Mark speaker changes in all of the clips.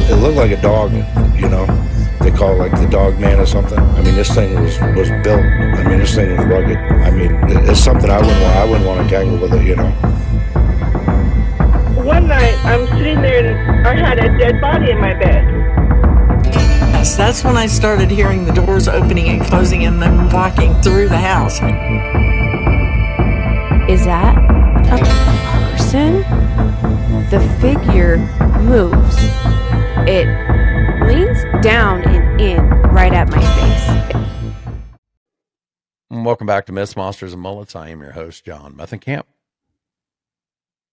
Speaker 1: it looked like a dog, you know. They call it like the dog man or something. I mean, this thing was built. I mean, this thing was rugged. I mean, it's something I wouldn't want to tangle with it, you know.
Speaker 2: One night, I'm sitting there and I had a dead body in my bed.
Speaker 3: Yes, that's when I started hearing the doors opening and closing and then walking through the house.
Speaker 4: Is that a person? The figure moves. It leans down and in right at my face.
Speaker 5: Welcome back to Myths, Monsters, and Mullets. I am your host, John Methenkamp.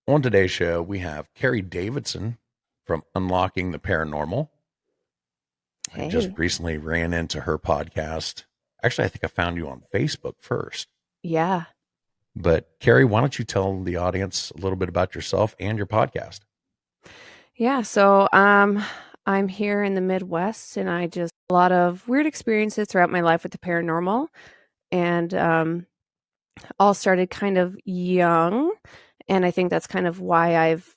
Speaker 5: On today's show, we have Keri Davidson from Unlocking the Paranormal.
Speaker 4: Hey.
Speaker 5: I just recently ran into her podcast. Actually, I think I found you on Facebook first.
Speaker 4: Yeah.
Speaker 5: But Keri, why don't you tell the audience a little bit about yourself and your podcast?
Speaker 4: Yeah, so I'm here in the Midwest, and I just a lot of weird experiences throughout my life with the paranormal, and all started kind of young, and I think that's kind of why I've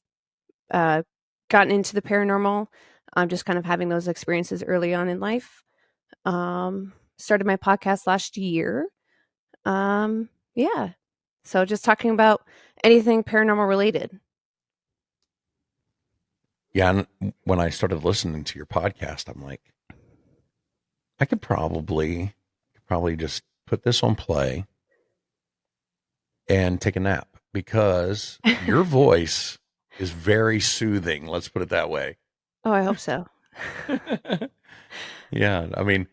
Speaker 4: gotten into the paranormal. I'm just kind of having those experiences early on in life. Started my podcast last year. Yeah, so just talking about anything paranormal related.
Speaker 5: Yeah, and when I started listening to your podcast, I'm like, I could probably just put this on play and take a nap because your voice is very soothing. Let's put it that way.
Speaker 4: Oh, I hope so.
Speaker 5: Yeah, I mean,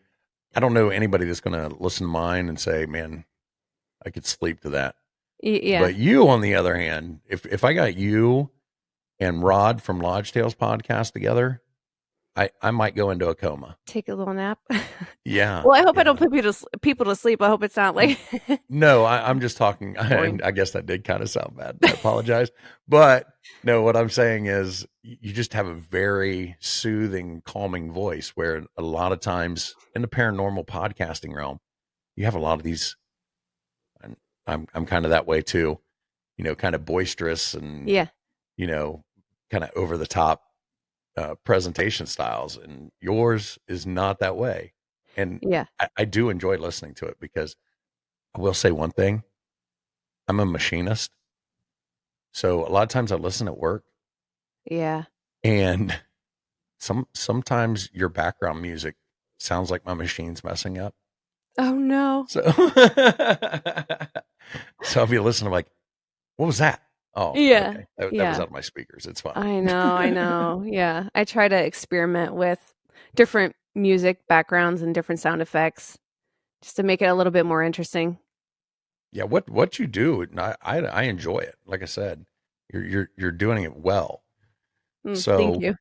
Speaker 5: I don't know anybody that's going to listen to mine and say, man, I could sleep to that.
Speaker 4: Yeah.
Speaker 5: But you, on the other hand, if I got you and Rod from Lodge Tales podcast together, I might go into a coma.
Speaker 4: Take a little nap.
Speaker 5: Yeah.
Speaker 4: Well, I hope I don't put people to sleep. I hope it's not like.
Speaker 5: No, I'm just talking. I guess that did kind of sound bad. I apologize. But no, what I'm saying is you just have a very soothing, calming voice where a lot of times in the paranormal podcasting realm, you have a lot of these, and I'm kind of that way too, you know, kind of boisterous and,
Speaker 4: Yeah.
Speaker 5: you know, kind of over the top presentation styles. And yours is not that way. And
Speaker 4: Yeah.
Speaker 5: I do enjoy listening to it because I will say one thing. I'm a machinist. So a lot of times I listen at work.
Speaker 4: Yeah.
Speaker 5: And sometimes your background music sounds like my machine's messing up.
Speaker 4: Oh no.
Speaker 5: So so I'll be listening, like, what was that? Oh,
Speaker 4: Yeah.
Speaker 5: okay. That
Speaker 4: Yeah.
Speaker 5: was out of my speakers. It's fine.
Speaker 4: I know. Yeah. I try to experiment with different music backgrounds and different sound effects just to make it a little bit more interesting.
Speaker 5: Yeah, what you do, I enjoy it. Like I said, you're doing it well. So
Speaker 4: Thank you.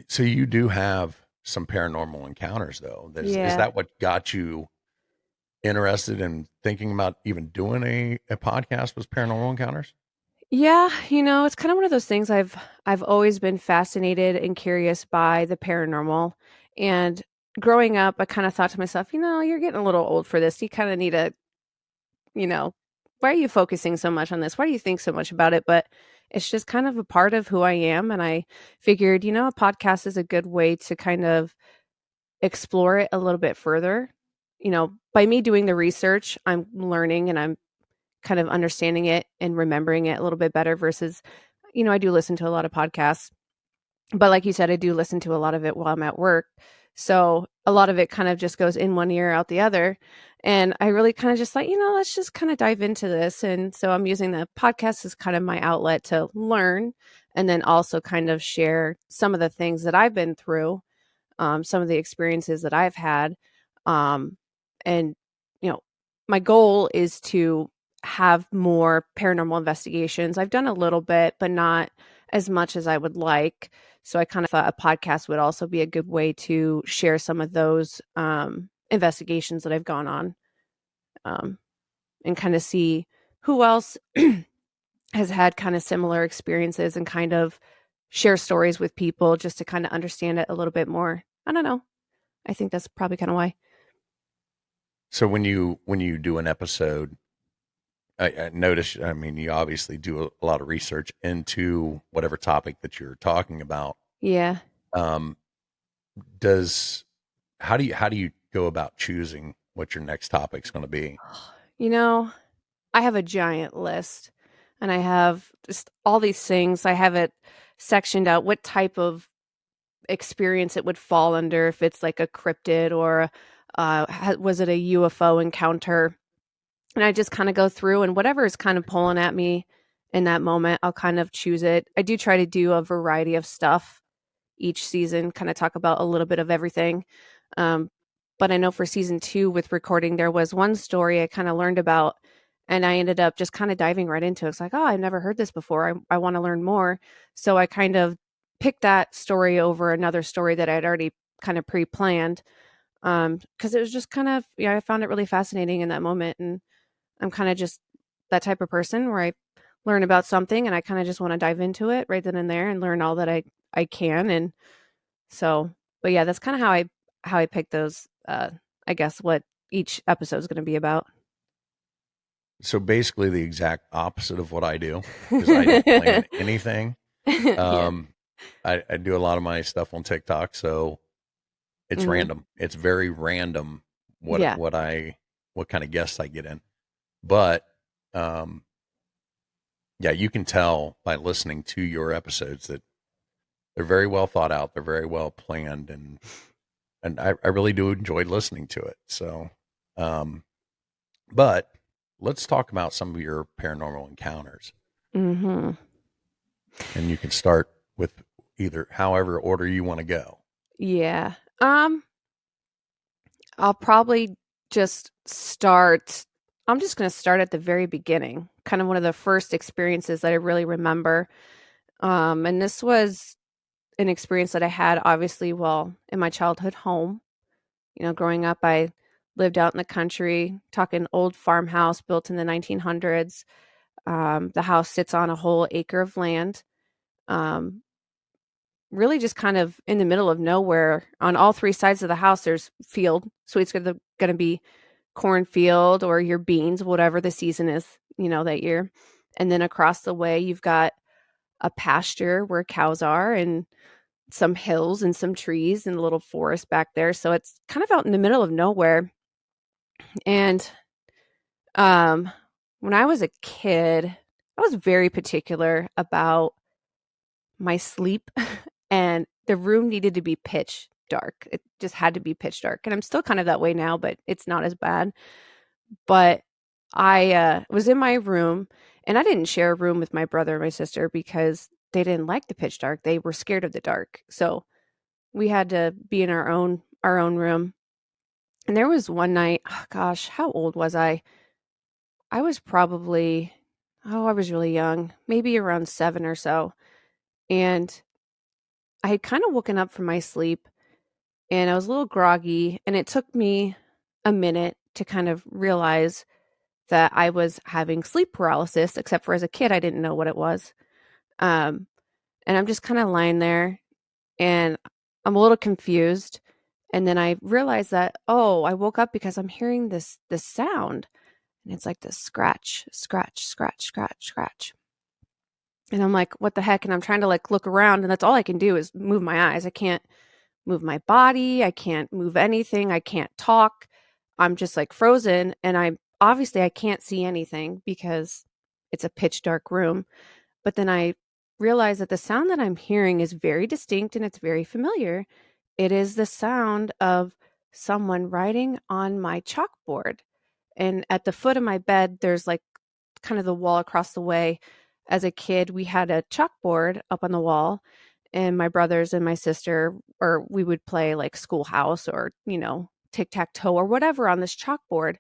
Speaker 5: So you do have some paranormal encounters, though. Is
Speaker 4: Yeah.
Speaker 5: that what got you interested in thinking about even doing a podcast with paranormal encounters?
Speaker 4: Yeah, it's kind of one of those things I've always been fascinated and curious by the paranormal. And growing up, I kind of thought to myself, you're getting a little old for this. You kind of need to, why are you focusing so much on this? Why do you think so much about it? But it's just kind of a part of who I am. And I figured, a podcast is a good way to kind of explore it a little bit further. By me doing the research, I'm learning and I'm kind of understanding it and remembering it a little bit better versus, I do listen to a lot of podcasts, but like you said, I do listen to a lot of it while I'm at work. So a lot of it kind of just goes in one ear, out the other. And I really kind of just like, let's just kind of dive into this. And so I'm using the podcast as kind of my outlet to learn and then also kind of share some of the things that I've been through, some of the experiences that I've had. And, my goal is to have more paranormal investigations. I've done a little bit, but not as much as I would like. So I kind of thought a podcast would also be a good way to share some of those investigations that I've gone on, and kind of see who else has had kind of similar experiences and kind of share stories with people just to kind of understand it a little bit more. I don't know. I think that's probably kind of why.
Speaker 5: So when you do an episode, I noticed, I mean, you obviously do a lot of research into whatever topic that you're talking about.
Speaker 4: Yeah.
Speaker 5: Um, does how do you go about choosing what your next topic's going to be?
Speaker 4: You know, I have a giant list and I have just all these things. I have it sectioned out what type of experience it would fall under, if it's like a cryptid or was it a UFO encounter? And I just kind of go through and whatever is kind of pulling at me in that moment, I'll kind of choose it. I do try to do a variety of stuff each season, kind of talk about a little bit of everything. Um, but I know for season 2 with recording, there was one story I kind of learned about, and I ended up just kind of diving right into it. It's like, oh, I've never heard this before. I want to learn more. So I kind of picked that story over another story that I'd already kind of pre-planned, because it was just kind of, yeah, I found it really fascinating in that moment. And I'm kind of just that type of person where I learn about something and I kind of just want to dive into it right then and there and learn all that I can. And so, but yeah, that's kind of how I pick those. I guess what each episode is going to be about.
Speaker 5: So basically, the exact opposite of what I do because I don't plan anything.
Speaker 4: Yeah.
Speaker 5: Um, I do a lot of my stuff on TikTok, so it's
Speaker 4: Hmm.
Speaker 5: random. It's very random
Speaker 4: Yeah.
Speaker 5: what kind of guests I get in. But um, yeah, you can tell by listening to your episodes that they're very well thought out. They're very well planned, and I really do enjoy listening to it. So, um, but let's talk about some of your paranormal encounters,
Speaker 4: Hmm.
Speaker 5: and you can start with either however order you want to go.
Speaker 4: Yeah. I'll probably just start. I'm just going to start at the very beginning, kind of one of the first experiences that I really remember. And this was an experience that I had obviously well in my childhood home. You know, growing up, I lived out in the country, talking old farmhouse built in the 1900s. The house sits on a whole acre of land. Um, really just kind of in the middle of nowhere. On all three sides of the house, there's field. So it's gonna be cornfield or your beans, whatever the season is, that year. And then across the way, you've got a pasture where cows are and some hills and some trees and a little forest back there. So it's kind of out in the middle of nowhere. And um, when I was a kid, I was very particular about my sleep, and the room needed to be pitch dark. It just had to be pitch dark. And I'm still kind of that way now, but it's not as bad. But I was in my room, and I didn't share a room with my brother and my sister because they didn't like the pitch dark. They were scared of the dark. So we had to be in our own room. And there was one night, oh gosh, how old was I? I was probably, I was really young, maybe around 7 or so. And I had kind of woken up from my sleep and I was a little groggy. And it took me a minute to kind of realize that I was having sleep paralysis, except for as a kid, I didn't know what it was. Um, and I'm just kind of lying there and I'm a little confused. And then I realized that, oh, I woke up because I'm hearing this sound. And it's like this scratch, scratch, scratch, scratch, scratch. And I'm like, what the heck? And I'm trying to like look around, and that's all I can do is move my eyes. I can't move my body. I can't move anything. I can't talk. I'm just like frozen. And I can't see anything because it's a pitch dark room. But then I realize that the sound that I'm hearing is very distinct and it's very familiar. It is the sound of someone writing on my chalkboard. And at the foot of my bed, there's like kind of the wall across the way. As a kid, we had a chalkboard up on the wall, and my brothers and my sister, or we would play like schoolhouse or, tic tac toe or whatever on this chalkboard.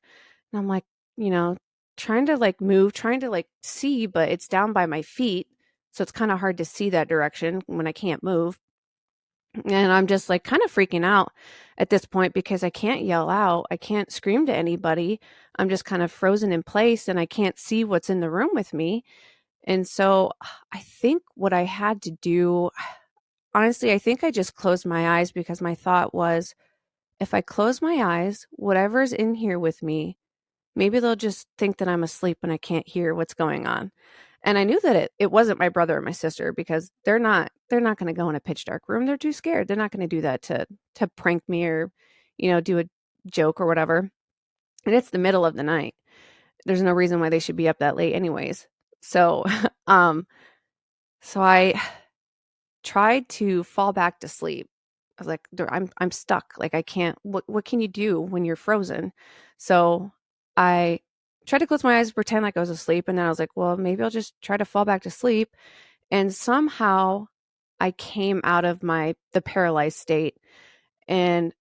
Speaker 4: And I'm like, you know, trying to like move, trying to like see, but it's down by my feet. So it's kind of hard to see that direction when I can't move. And I'm just like kind of freaking out at this point because I can't yell out. I can't scream to anybody. I'm just kind of frozen in place and I can't see what's in the room with me. And so I think what I had to do, honestly, I think I just closed my eyes because my thought was if I close my eyes, whatever's in here with me maybe they'll just think that I'm asleep and I can't hear what's going on. And I knew that it wasn't my brother or my sister because they're not going to go in a pitch dark room. They're too scared. They're not going to do that to prank me or, do a joke or whatever. And it's the middle of the night. There's no reason why they should be up that late anyways. So, um, so I tried to fall back to sleep. I was like, I'm stuck. Like I can't. What can you do when you're frozen? So I tried to close my eyes, pretend like I was asleep, and then I was like, well, maybe I'll just try to fall back to sleep. And somehow I came out of the paralyzed state, and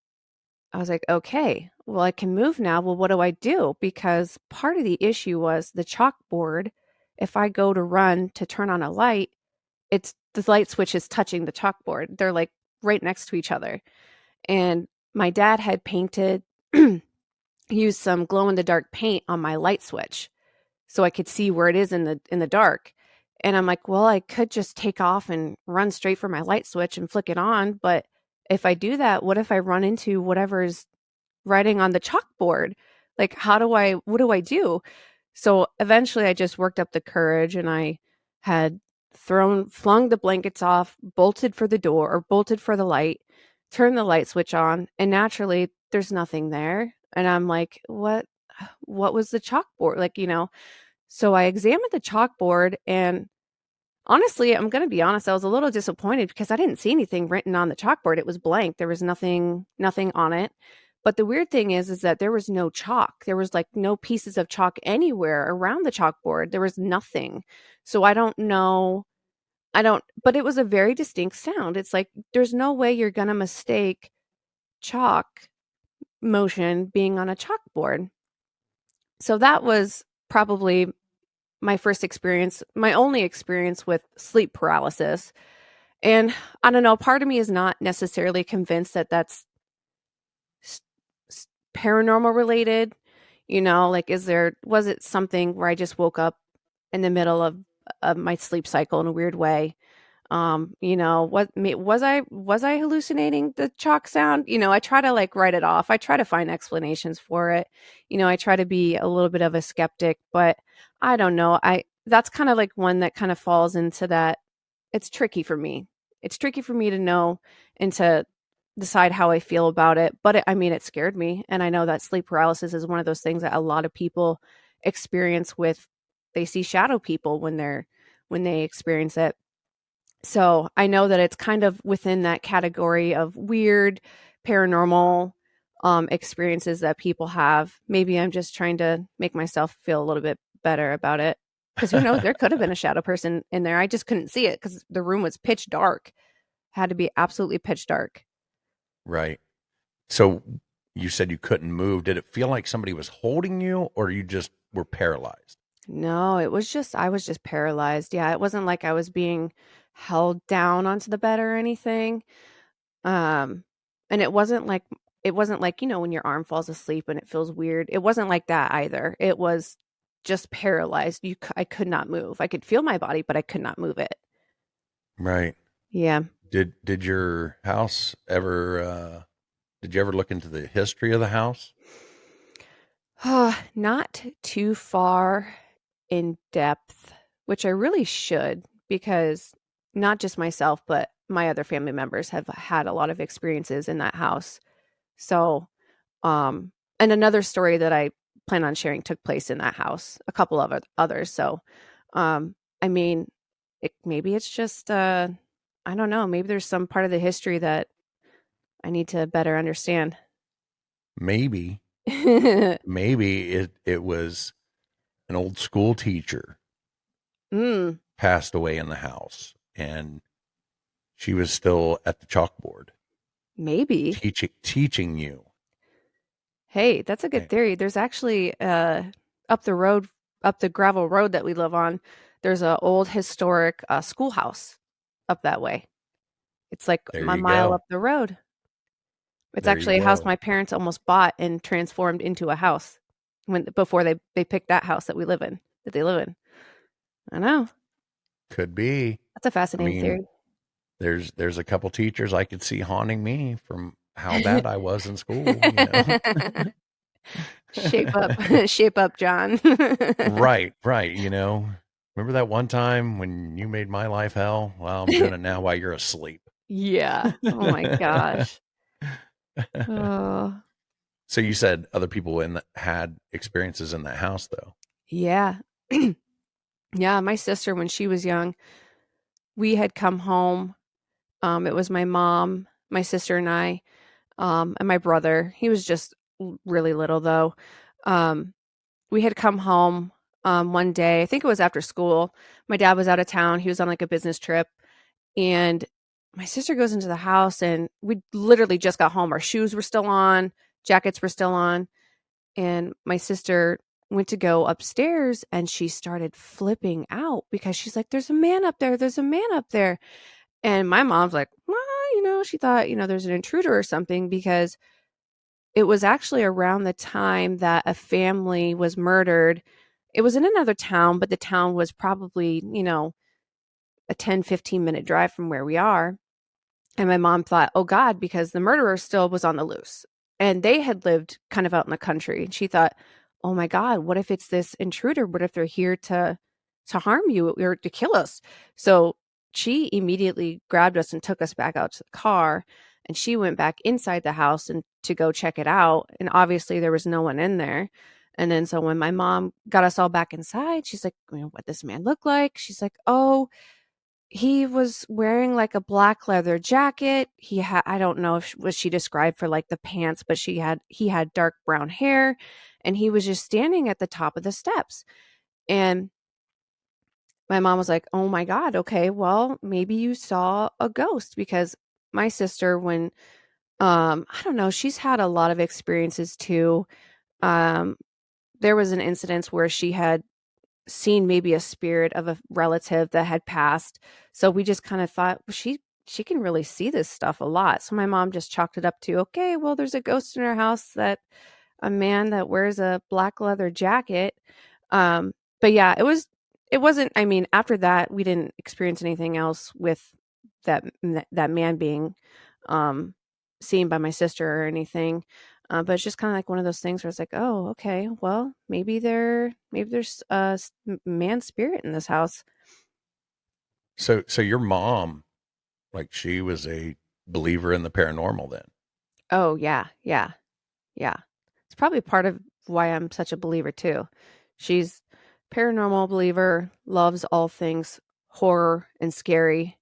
Speaker 4: I was like, okay, well, I can move now. Well, what do I do? Because part of the issue was the chalkboard. If I go to run to turn on a light, it's the light switch is touching the chalkboard. They're like right next to each other. And my dad had used some glow in the dark paint on my light switch so I could see where it is in the dark. And I'm like, well, I could just take off and run straight for my light switch and flick it on. But if I do that, what if I run into whatever's writing on the chalkboard? Like, what do I do? So eventually I just worked up the courage and I had flung the blankets off, bolted for the door or bolted for the light, turned the light switch on, and naturally there's nothing there. And I'm like, what was the chalkboard? Like, so I examined the chalkboard and honestly, I'm going to be honest, I was a little disappointed because I didn't see anything written on the chalkboard. It was blank. There was nothing on it. But the weird thing is that there was no chalk. There was like no pieces of chalk anywhere around the chalkboard. There was nothing. So I don't know. But it was a very distinct sound. It's like there's no way you're going to mistake chalk motion being on a chalkboard. So that was probably my first experience, my only experience with sleep paralysis. And I don't know, part of me is not necessarily convinced that that's paranormal related. Like was it something where I just woke up in the middle of my sleep cycle in a weird way? What was I hallucinating the chalk sound? I try to like write it off. I try to find explanations for it. I try to be a little bit of a skeptic, but I don't know. That's kind of like one that kind of falls into that. It's tricky for me. It's tricky for me to know and to decide how I feel about it. But it scared me. And I know that sleep paralysis is one of those things that a lot of people experience they see shadow people when they experience it. So I know that it's kind of within that category of weird paranormal experiences that people have. Maybe I'm just trying to make myself feel a little bit better about it. Because who knows, there could have been a shadow person in there. I just couldn't see it because the room was pitch dark. Had to be absolutely pitch dark.
Speaker 5: Right. So you said you couldn't move. Did it feel like somebody was holding you or you just were paralyzed?
Speaker 4: No, I was just paralyzed. Yeah, it wasn't like I was being held down onto the bed or anything. And it wasn't like when your arm falls asleep and it feels weird. It wasn't like that either. It was just paralyzed. I could not move. I could feel my body, but I could not move it.
Speaker 5: Right.
Speaker 4: Yeah.
Speaker 5: Did your house ever did you ever look into the history of the house?
Speaker 4: Not too far in depth, which I really should, because not just myself, but my other family members have had a lot of experiences in that house. So, and another story that I plan on sharing took place in that house, a couple of others. So, I mean, maybe it's just, I don't know, maybe there's some part of the history that I need to better understand.
Speaker 5: Maybe it was an old school teacher passed away in the house and she was still at the chalkboard.
Speaker 4: Maybe.
Speaker 5: Teaching you.
Speaker 4: Hey, that's a good theory. There's actually up the gravel road that we live on, there's an old historic schoolhouse up that way. It's like a mile up the road. It's actually a house my parents almost bought and transformed into a house before they picked that house that they live in. I know.
Speaker 5: Could be.
Speaker 4: That's a fascinating theory.
Speaker 5: There's a couple teachers I could see haunting me from how bad I was in school.
Speaker 4: Shape up, shape up, John.
Speaker 5: Right, right. Remember that one time when you made my life hell? Well, I'm doing it now while you're asleep.
Speaker 4: Yeah. Oh my gosh. Oh,
Speaker 5: So you said other people had experiences in that house, though.
Speaker 4: yeah. Yeah, my sister, when she was young, we had come home. It was my mom, my sister, and I, and my brother. He was just really little, though. Um, we had come home one day. I think it was after school. My dad was out of town. He was on like a business trip. And my sister goes into the house, and we literally just got home. Our shoes were still on, jackets were still on. And my sister went to go upstairs, and she started flipping out because she's like, there's a man up there. There's a man up there. And my mom's like, well, she thought, there's an intruder or something, because it was actually around the time that a family was murdered. It was in another town, but the town was probably, a 10-15 minute drive from where we are. And my mom thought, oh God, because the murderer still was on the loose. And they had lived kind of out in the country. And she thought, oh my God, what if it's this intruder? What if they're here to harm you or to kill us? So she immediately grabbed us and took us back out to the car. And she went back inside the house and to go check it out. And obviously there was no one in there. And then so when my mom got us all back inside, she's like, what this man look like? She's like, oh, he was wearing like a black leather jacket. He had, I don't know if was she described for like the pants, but he had dark brown hair, and he was just standing at the top of the steps. And my mom was like, "Oh my God, okay, well, maybe you saw a ghost," because my sister, when I don't know, she's had a lot of experiences too. Um there was an incident where she had seen maybe a spirit of a relative that had passed. So we just kind of thought, well, she can really see this stuff a lot. So my mom just chalked it up to, okay, well, there's a ghost in our house, that a man that wears a black leather jacket. But yeah, it wasn't, I mean, after that, we didn't experience anything else with that man being um seen by my sister or anything. But it's just kind of like one of those things where it's like, oh, okay, well, maybe there's a man spirit in this house.
Speaker 5: So your mom, like, she was a believer in the paranormal then?
Speaker 4: Oh yeah, yeah, yeah. It's probably part of why I'm such a believer too. She's paranormal believer, loves all things horror and scary.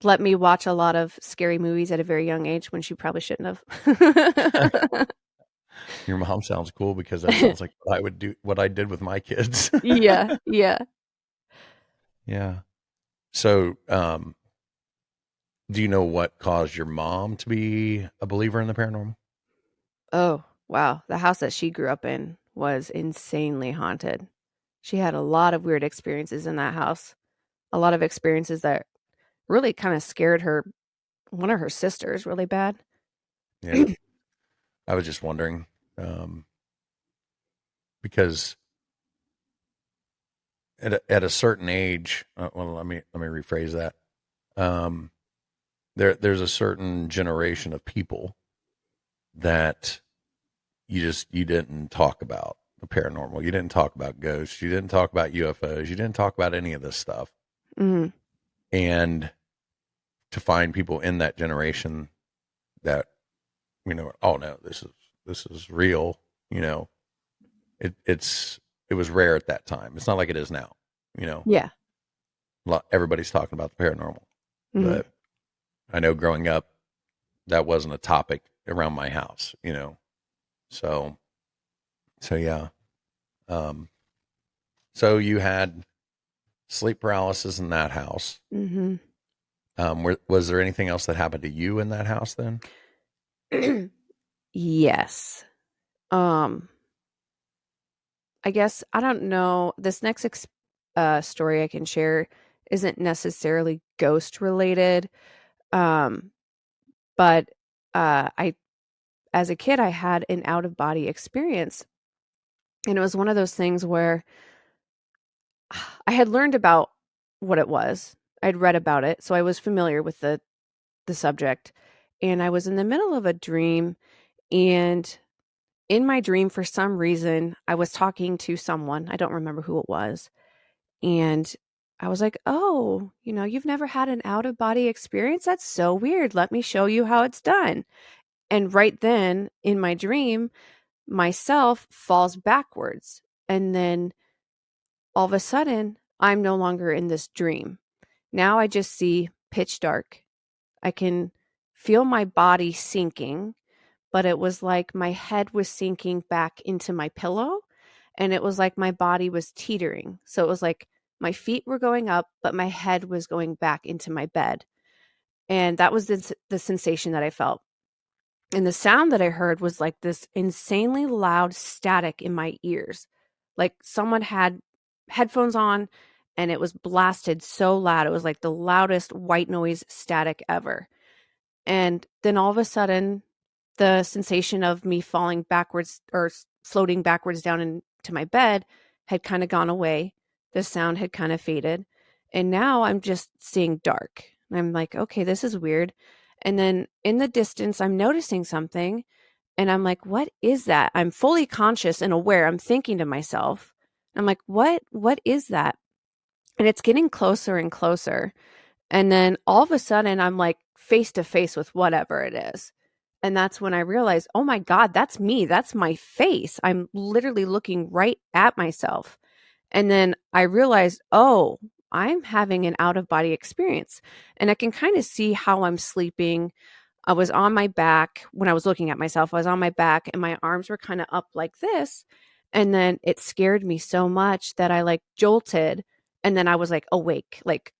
Speaker 4: Let me watch a lot of scary movies at a very young age when she probably shouldn't have.
Speaker 5: Your mom sounds cool, because that sounds like what I would do, what I did with my kids.
Speaker 4: Yeah, yeah.
Speaker 5: Yeah. So, do you know what caused your mom to be a believer in the paranormal?
Speaker 4: Oh, wow. The house that she grew up in was insanely haunted. She had a lot of weird experiences in that house. A lot of experiences that really kind of scared one of her sisters really bad.
Speaker 5: Yeah. I was just wondering, because at a certain age, well, let me rephrase that. Um, there's a certain generation of people that you didn't talk about the paranormal. You didn't talk about ghosts. You didn't talk about UFOs. You didn't talk about any of this stuff.
Speaker 4: Mhm. And
Speaker 5: to find people in that generation that, oh no, this is real. It was rare at that time. It's not like it is now.
Speaker 4: Yeah.
Speaker 5: Everybody's talking about the paranormal,
Speaker 4: Mhm.
Speaker 5: but I know growing up, that wasn't a topic around my house. So yeah. So you had sleep paralysis in that house.
Speaker 4: Mhm.
Speaker 5: Was there anything else that happened to you in that house then?
Speaker 4: Yes. Um I guess I don't know. This next story I can share isn't necessarily ghost related. Um but I as a kid I had an out of body experience, and it was one of those things where I had learned about what it was. I'd read about it, so I was familiar with the subject. And I was in the middle of a dream, and in my dream, for some reason, I was talking to someone. I don't remember who it was. And I was like, oh, you've never had an out of body experience? That's so weird. Let me show you how it's done. And right then in my dream, myself falls backwards. And then all of a sudden, I'm no longer in this dream. Now I just see pitch dark. I can feel my body sinking, but it was like my head was sinking back into my pillow, and it was like my body was teetering. So it was like my feet were going up, but my head was going back into my bed. And that was the sensation that I felt. And the sound that I heard was like this insanely loud static in my ears. Like someone had headphones on and it was blasted so loud. It was like the loudest white noise static ever. And then all of a sudden, the sensation of me falling backwards or floating backwards down into my bed had kind of gone away. The sound had kind of faded. And now I'm just seeing dark. And I'm like, okay, this is weird. And then in the distance, I'm noticing something. And I'm like, what is that? I'm fully conscious and aware. I'm thinking to myself, I'm like, what is that? And it's getting closer and closer. And then all of a sudden, I'm like face to face with whatever it is. And that's when I realized, oh my God, that's me. That's my face. I'm literally looking right at myself. And then I realized, oh, I'm having an out of body experience. And I can kind of see how I'm sleeping. I was on my back when I was looking at myself. I was on my back and my arms were kind of up like this. And then it scared me so much that I like jolted. And then I was like awake, like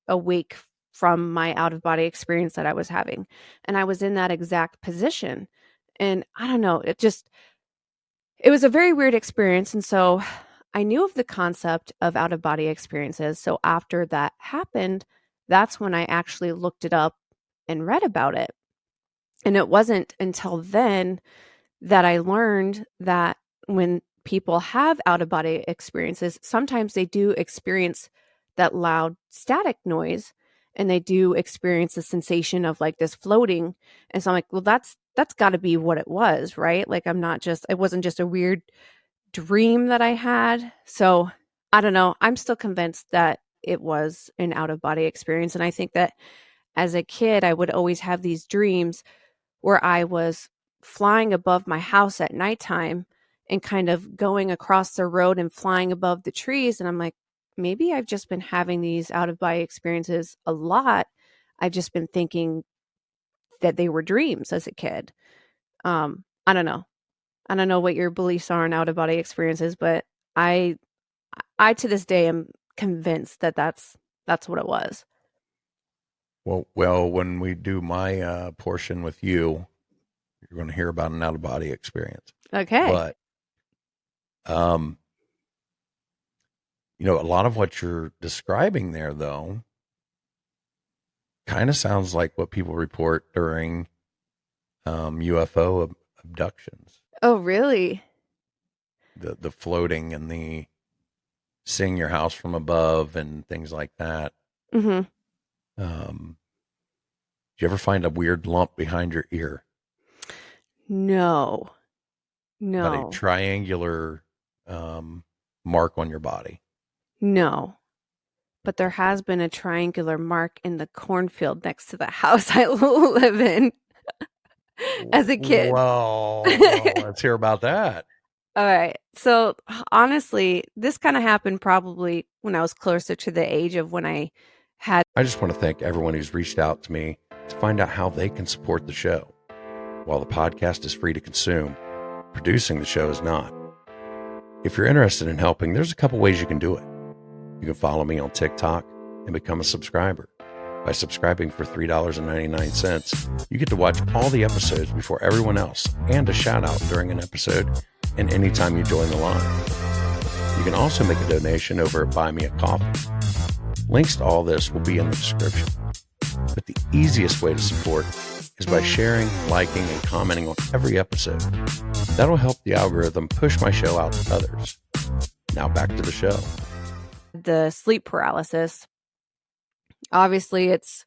Speaker 4: awake from my out of body experience that I was having. And I was in that exact position. And I don't know, it was a very weird experience. And so I knew of the concept of out of body experiences. So after that happened, that's when I actually looked it up and read about it. And it wasn't until then that I learned that when people have out of body experiences, sometimes they do experience that loud static noise and they do experience the sensation of like this floating. And so I'm like, well, that's got to be what it was, right? Like it wasn't just a weird dream that I had. So I don't know. I'm still convinced that it was an out of body experience. And I think that as a kid, I would always have these dreams where I was flying above my house at nighttime and kind of going across the road and flying above the trees. And I'm like, maybe I've just been having these out of body experiences a lot. I've just been thinking that they were dreams as a kid. I don't know. I don't know what your beliefs are on out of body experiences, but I to this day am convinced that that's what it was.
Speaker 5: Well, when we do my portion with you, you're going to hear about an out of body experience.
Speaker 4: Okay.
Speaker 5: But, a lot of what you're describing there, though, kind of sounds like what people report during UFO abductions.
Speaker 4: Oh, really?
Speaker 5: The floating and the seeing your house from above and things like that.
Speaker 4: Mm-hmm.
Speaker 5: Did you ever find a weird lump behind your ear?
Speaker 4: No.
Speaker 5: About a triangular mark on your body?
Speaker 4: No. But there has been a triangular mark in the cornfield next to the house I live in as a kid.
Speaker 5: Well, let's hear about that.
Speaker 4: All right. So honestly, this kind of happened probably when I was closer to the age of when I
Speaker 5: just want to thank everyone who's reached out to me to find out how they can support the show. While the podcast is free to consume, producing the show is not. If you're interested in helping, there's a couple ways you can do it. You can follow me on TikTok and become a subscriber. By subscribing for $3.99, you get to watch all the episodes before everyone else and a shout out during an episode and anytime you join the line. You can also make a donation over at Buy Me a Coffee. Links to all this will be in the description. But the easiest way to support is by sharing, liking, and commenting on every episode. That'll help the algorithm push my show out to others. Now back to the show.
Speaker 4: The sleep paralysis. Obviously, it's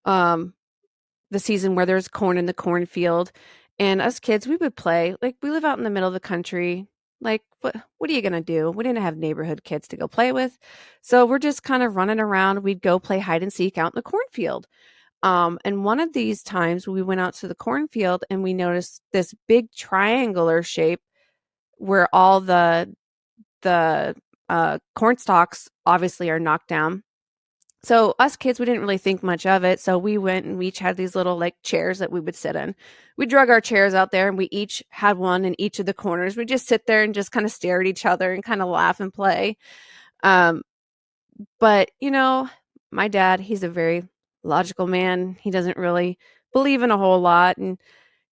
Speaker 4: the season where there's corn in the cornfield. And us kids, we would play. Like, we live out in the middle of the country. Like, what are you gonna do? We didn't have neighborhood kids to go play with. So we're just kind of running around. We'd go play hide and seek out in the cornfield. And one of these times we went out to the cornfield and we noticed this big triangular shape where all the corn stalks obviously are knocked down. So us kids, we didn't really think much of it. So we went and we each had these little like chairs that we would sit in. We drug our chairs out there and we each had one in each of the corners. We just sit there and just kind of stare at each other and kind of laugh and play. Um, but my dad, he's a very logical man. He doesn't really believe in a whole lot. And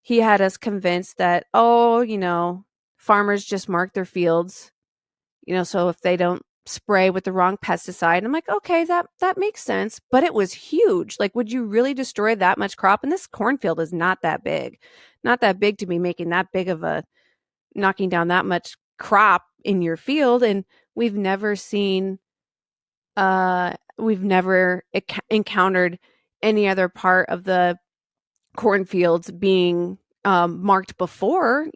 Speaker 4: he had us convinced that, farmers just mark their fields, so if they don't spray with the wrong pesticide. And I'm like, okay, that makes sense. But it was huge. Like, would you really destroy that much crop? And this cornfield is not that big. Not that big to be making that big of a knocking down that much crop in your field. And we've never encountered any other part of the cornfields being marked before,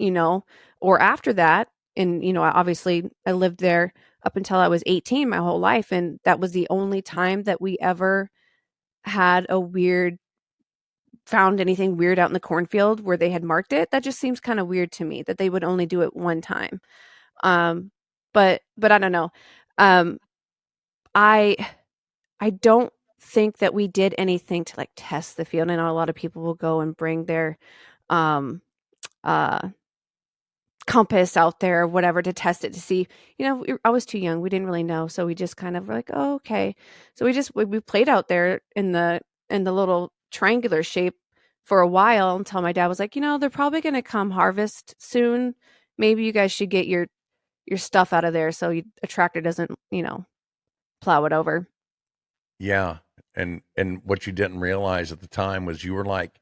Speaker 4: or after that. And, obviously I lived there up until I was 18 my whole life. And that was the only time that we ever had found anything weird out in the cornfield where they had marked it. That just seems kind of weird to me that they would only do it one time. But I don't know. I don't think that we did anything to like test the field. I know a lot of people will go and bring their um compass out there or whatever to test it to see. I was too young. We didn't really know. So we just kind of were like, oh, okay. So we played out there in the little triangular shape for a while until my dad was like, they're probably going to come harvest soon. Maybe you guys should get your stuff out of there so a tractor doesn't, plow it over.
Speaker 5: Yeah. And what you didn't realize at the time was you were like,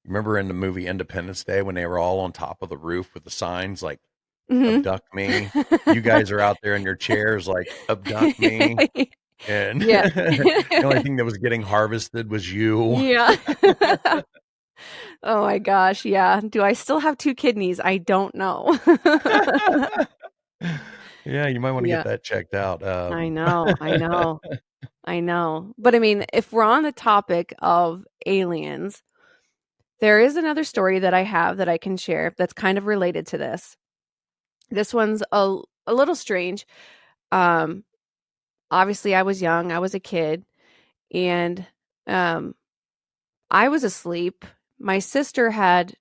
Speaker 5: remember in the movie Independence Day when they were all on top of the roof with the signs like abduct me? You guys are out there in your chairs like abduct me. And
Speaker 4: Yeah.
Speaker 5: the only thing that was getting harvested was you.
Speaker 4: Yeah. Oh my gosh, yeah. Do I still have 2 kidneys? I don't know.
Speaker 5: Yeah, you might want to
Speaker 4: Yeah.
Speaker 5: get that checked out.
Speaker 4: I know. But I mean, if we're on the topic of aliens, there is another story that I have that I can share that's kind of related to this. This one's a little strange. Obviously I was young, I was a kid, and I was asleep. My sister had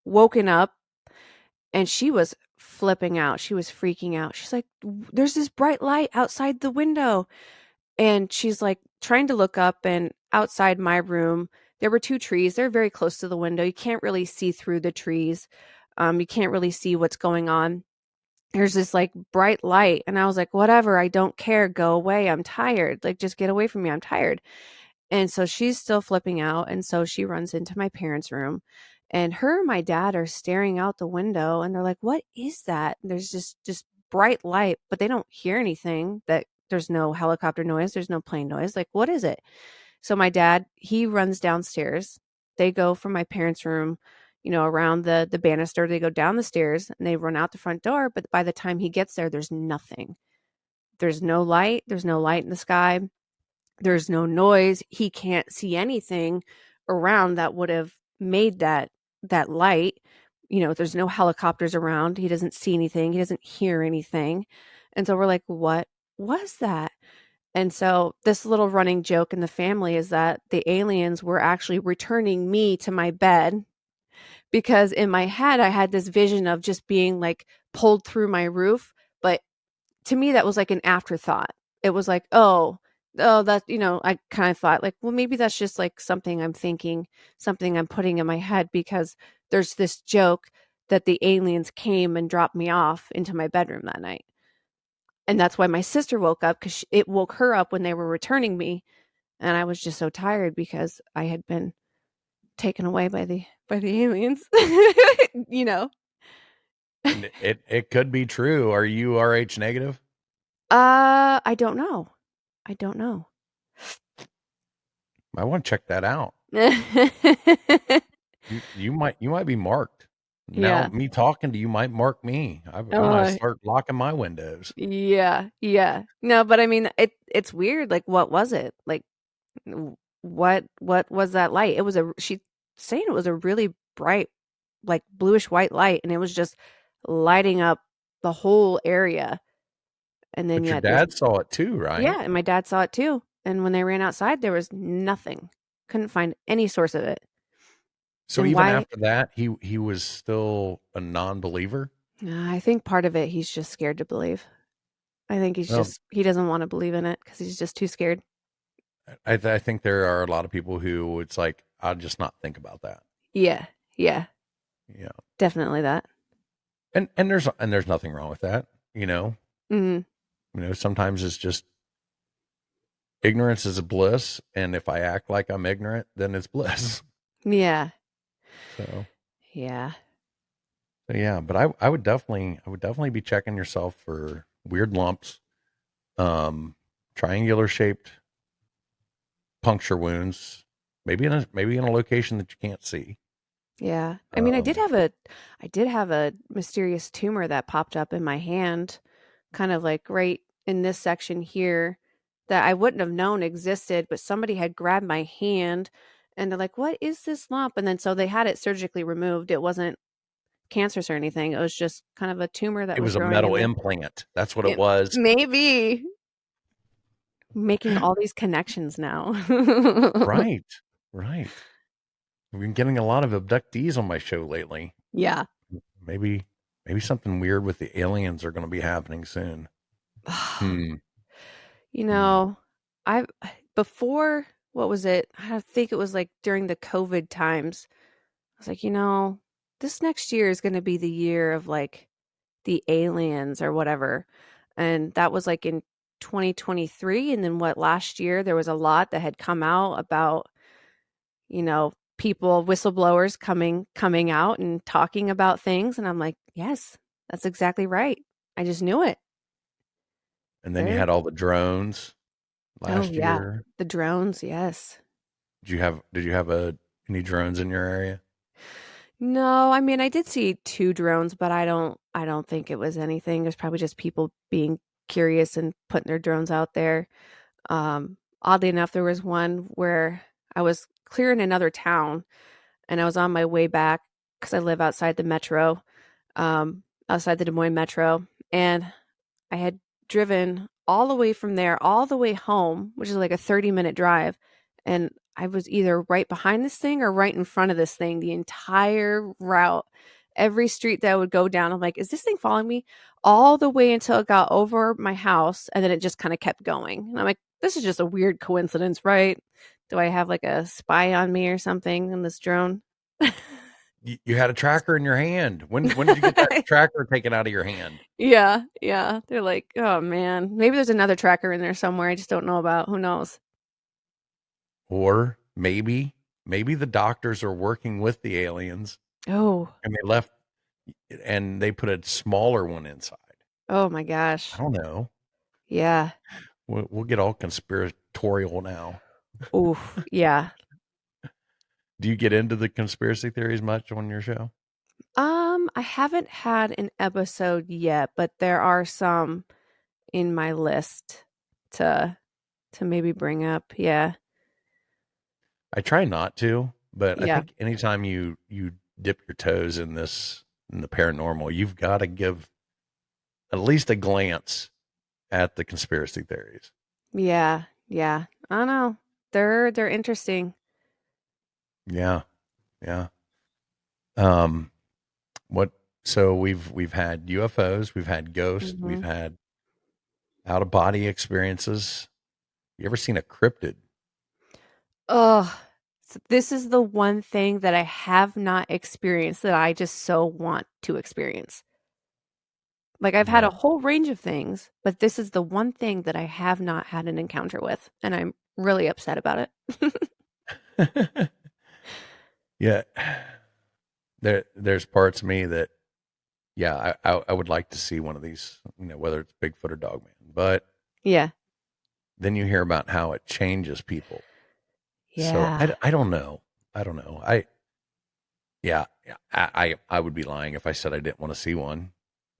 Speaker 4: woken up and she was flipping out. She was freaking out. She's like, there's this bright light outside the window. And she's like trying to look up, and outside my room, there were 2 trees. They're very close to the window. You can't really see through the trees. You can't really see what's going on. There's this like bright light. And I was like, whatever, I don't care. Go away. I'm tired. Like, just get away from me. I'm tired. And so she's still flipping out. And so she runs into my parents' room, and her and my dad are staring out the window, and they're like, what is that? And there's just bright light, but they don't hear anything. That there's no helicopter noise. There's no plane noise. Like, what is it? So my dad, he runs downstairs. They go from my parents' room, around the banister. They go down the stairs and they run out the front door. But by the time he gets there, there's nothing. There's no light. There's no light in the sky. There's no noise. He can't see anything around that would have made that light. There's no helicopters around. He doesn't see anything. He doesn't hear anything. And so we're like, what was that? And so this little running joke in the family is that the aliens were actually returning me to my bed, because in my head I had this vision of just being like pulled through my roof. But to me, that was like an afterthought. It was like, oh, that, I kind of thought like, well, maybe that's just like something I'm thinking, something I'm putting in my head, because there's this joke that the aliens came and dropped me off into my bedroom that night. And that's why my sister woke up, because it woke her up when they were returning me. And I was just so tired because I had been taken away by the aliens,
Speaker 5: It could be true. Are you RH negative?
Speaker 4: I don't know.
Speaker 5: I want to check that out. You might be marked. Now
Speaker 4: Yeah.
Speaker 5: me talking to you might mark me. I might
Speaker 4: Uh,
Speaker 5: start locking my windows.
Speaker 4: yeah. Yeah. No, but I mean, it's weird. Like, what was it? Like, what was that light? It was she's saying it was a really bright, like bluish white light, and it was just lighting up the whole area. And then
Speaker 5: But your
Speaker 4: yeah, there's
Speaker 5: dad saw it too, right?
Speaker 4: yeah, and my dad saw it too. And when they ran outside, there was nothing. Couldn't find any source of it.
Speaker 5: So
Speaker 4: And
Speaker 5: even
Speaker 4: why?
Speaker 5: after that, he was still a non-believer.
Speaker 4: I think part of it he's just scared to believe. I think
Speaker 5: Well,
Speaker 4: he doesn't want to believe in it because he's just too scared.
Speaker 5: I think there are a lot of people who it's like I'll just not think about that.
Speaker 4: Yeah, yeah,
Speaker 5: Yeah,
Speaker 4: definitely that.
Speaker 5: and there's nothing wrong with that.
Speaker 4: Hmm.
Speaker 5: Sometimes it's just ignorance is a bliss, and if I act like I'm ignorant, then it's bliss.
Speaker 4: Yeah,
Speaker 5: So,
Speaker 4: yeah,
Speaker 5: so yeah, but I would definitely be checking yourself for weird lumps, um, triangular shaped puncture wounds, maybe in a location that you can't see.
Speaker 4: yeah. I mean,
Speaker 5: Um,
Speaker 4: I did have a mysterious tumor that popped up in my hand, kind of like right in this section here, that I wouldn't have known existed, but somebody had grabbed my hand, and they're like, "What is this lump?" And then so they had it surgically removed. It wasn't cancerous or anything. It was just kind of a tumor that
Speaker 5: it
Speaker 4: was
Speaker 5: was a
Speaker 4: growing in
Speaker 5: metal
Speaker 4: there.
Speaker 5: implant. That's what it
Speaker 4: It
Speaker 5: was.
Speaker 4: maybe making all these connections now.
Speaker 5: Right, right. We've been getting a lot of abductees on my show lately.
Speaker 4: Yeah.
Speaker 5: Maybe, maybe something weird with the aliens are going to be happening soon. Hmm.
Speaker 4: You
Speaker 5: Hmm.
Speaker 4: know, I before what was it? I think it was like during the COVID times. I was like, this next year is going to be the year of like the aliens or whatever. And that was like in 2023. And then what last year there was a lot that had come out about, people, whistleblowers coming out and talking about things. And I'm like, yes, that's exactly right. I just knew it.
Speaker 5: And then you
Speaker 4: There.
Speaker 5: had all the drones
Speaker 4: Oh
Speaker 5: last
Speaker 4: yeah.
Speaker 5: year.
Speaker 4: The drones, yes.
Speaker 5: Did you have any drones in your area?
Speaker 4: No, I mean, I did see 2 drones, but I don't think it was anything. It was probably just people being curious and putting their drones out there. Oddly enough, there was one where I was clearing another town and I was on my way back because I live outside the metro, outside the Des Moines metro, and I had driven all the way from there all the way home, which is like a 30-minute drive, and I was either right behind this thing or right in front of this thing the entire route. Every street that I would go down, I'm like, "Is this thing following me?" All the way until it got over my house, and then it just kinda kept going. And I'm like, "This is just a weird coincidence, right? Do I have, like, a spy on me or something in this drone?"
Speaker 5: You had a tracker in your hand. When did you get that tracker taken out of your hand?
Speaker 4: Yeah, yeah. They're like, "Oh, man. Maybe there's another tracker in there somewhere I just don't know about. Who knows?"
Speaker 5: Or maybe the doctors are working with the aliens
Speaker 4: Oh.
Speaker 5: and they put a smaller one inside.
Speaker 4: Oh my
Speaker 5: I
Speaker 4: gosh.
Speaker 5: don't know.
Speaker 4: Yeah.
Speaker 5: We'll get all conspiratorial now.
Speaker 4: Oof. Yeah.
Speaker 5: Do you get into the conspiracy theories much on your show?
Speaker 4: I haven't had an episode yet, but there are some in my list to maybe bring up. Yeah.
Speaker 5: I try not to, but I
Speaker 4: Yeah.
Speaker 5: think anytime you dip your toes in the paranormal, you've got to give at least a glance at the conspiracy theories.
Speaker 4: Yeah. Yeah. I don't know. They're interesting.
Speaker 5: Yeah, yeah. Um, what? So we've had UFOs, we've had ghosts, we've
Speaker 4: Mhm.
Speaker 5: had out of body experiences. You ever seen a cryptid?
Speaker 4: Oh, this is the one thing that I have not experienced that I just so want to experience. Like, I've had
Speaker 5: Yeah.
Speaker 4: a whole range of things, but this is the one thing that I have not had an encounter with, and I'm really upset about it.
Speaker 5: Yeah. There's parts of me that yeah, I would like to see one of these, whether it's Bigfoot or Dogman. But
Speaker 4: Yeah.
Speaker 5: then you hear about how it changes people. So
Speaker 4: Yeah.
Speaker 5: I don't know. I don't know. Yeah, yeah. I would be lying if I said I didn't want to see one,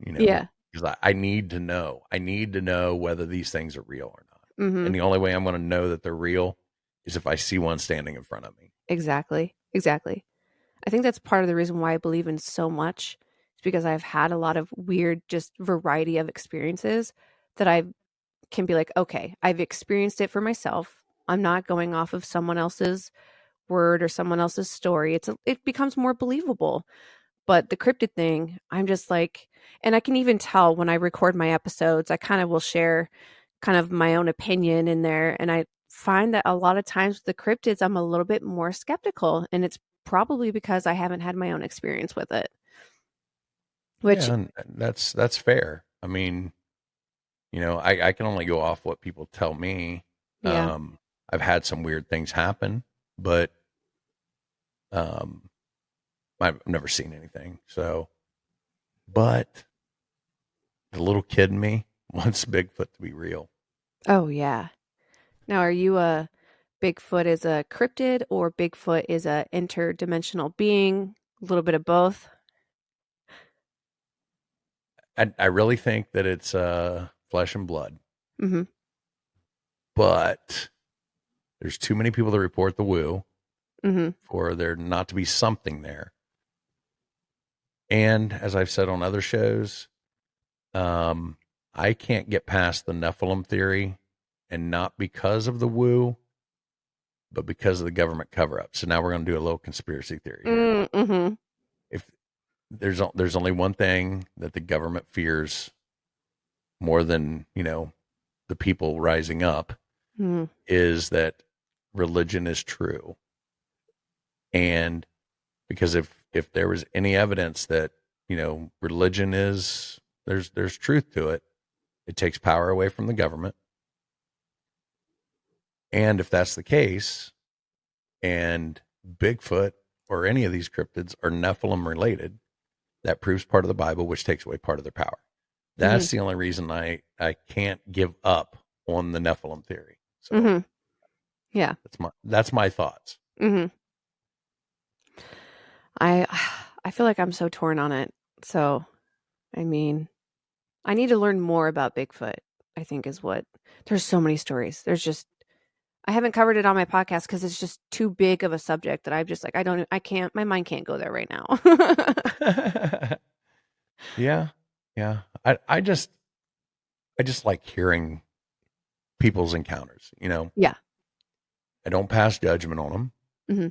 Speaker 4: Yeah.
Speaker 5: because I need to know. I need to know whether these things are real or not.
Speaker 4: Mm-hmm.
Speaker 5: And the only way I'm going to know that they're real is if I see one standing in front of me.
Speaker 4: Exactly. Exactly. I think that's part of the reason why I believe in so much. It's because I've had a lot of weird, just variety of experiences that I can be like, okay, I've experienced it for myself. I'm not going off of someone else's word or someone else's story. It becomes more believable. But the cryptid thing, I'm just like, and I can even tell when I record my episodes, I kind of will share kind of my own opinion in there. And I find that a lot of times with the cryptids, I'm a little bit more skeptical. And it's probably because I haven't had my own experience with it, which,
Speaker 5: Yeah, and that's fair. I mean, I can only go off what people tell me.
Speaker 4: yeah.
Speaker 5: I've had some weird things happen, but um, I've never seen anything. So, but the little kid in me wants Bigfoot to be real.
Speaker 4: Oh, yeah. Now, are you a Bigfoot is a cryptid or Bigfoot is a interdimensional being? A little bit of both.
Speaker 5: I really think that it's flesh and blood,
Speaker 4: Mm-hmm.
Speaker 5: but there's too many people that report the woo
Speaker 4: Mm-hmm.
Speaker 5: for there not to be something there. And as I've said on other shows, um, I can't get past the Nephilim theory, and not because of the woo, but because of the government cover up. So now we're going to do a little conspiracy theory here.
Speaker 4: Mm-hmm.
Speaker 5: If there's only one thing that the government fears more than the people rising up,
Speaker 4: Mm-hmm.
Speaker 5: is that religion is true. And because if there was any evidence that religion is, there's truth to it, it takes power away from the government. And if that's the case, and Bigfoot or any of these cryptids are Nephilim related, that proves part of the Bible, which takes away part of their power.
Speaker 4: Mm-hmm.
Speaker 5: That's the only reason I can't give up on the Nephilim theory. So
Speaker 4: Mm-hmm. Yeah.
Speaker 5: that's my thoughts.
Speaker 4: Mm-hmm. I I feel like I'm so torn on it. So, I mean, I need to learn more about Bigfoot, I think is what there's so many stories. There's just I haven't covered it on my podcast because it's just too big of a subject that I'm just like, I can't, my mind can't go there right now.
Speaker 5: Yeah, yeah. I just like hearing people's encounters.
Speaker 4: Yeah.
Speaker 5: I don't pass judgment on them,
Speaker 4: Hmm.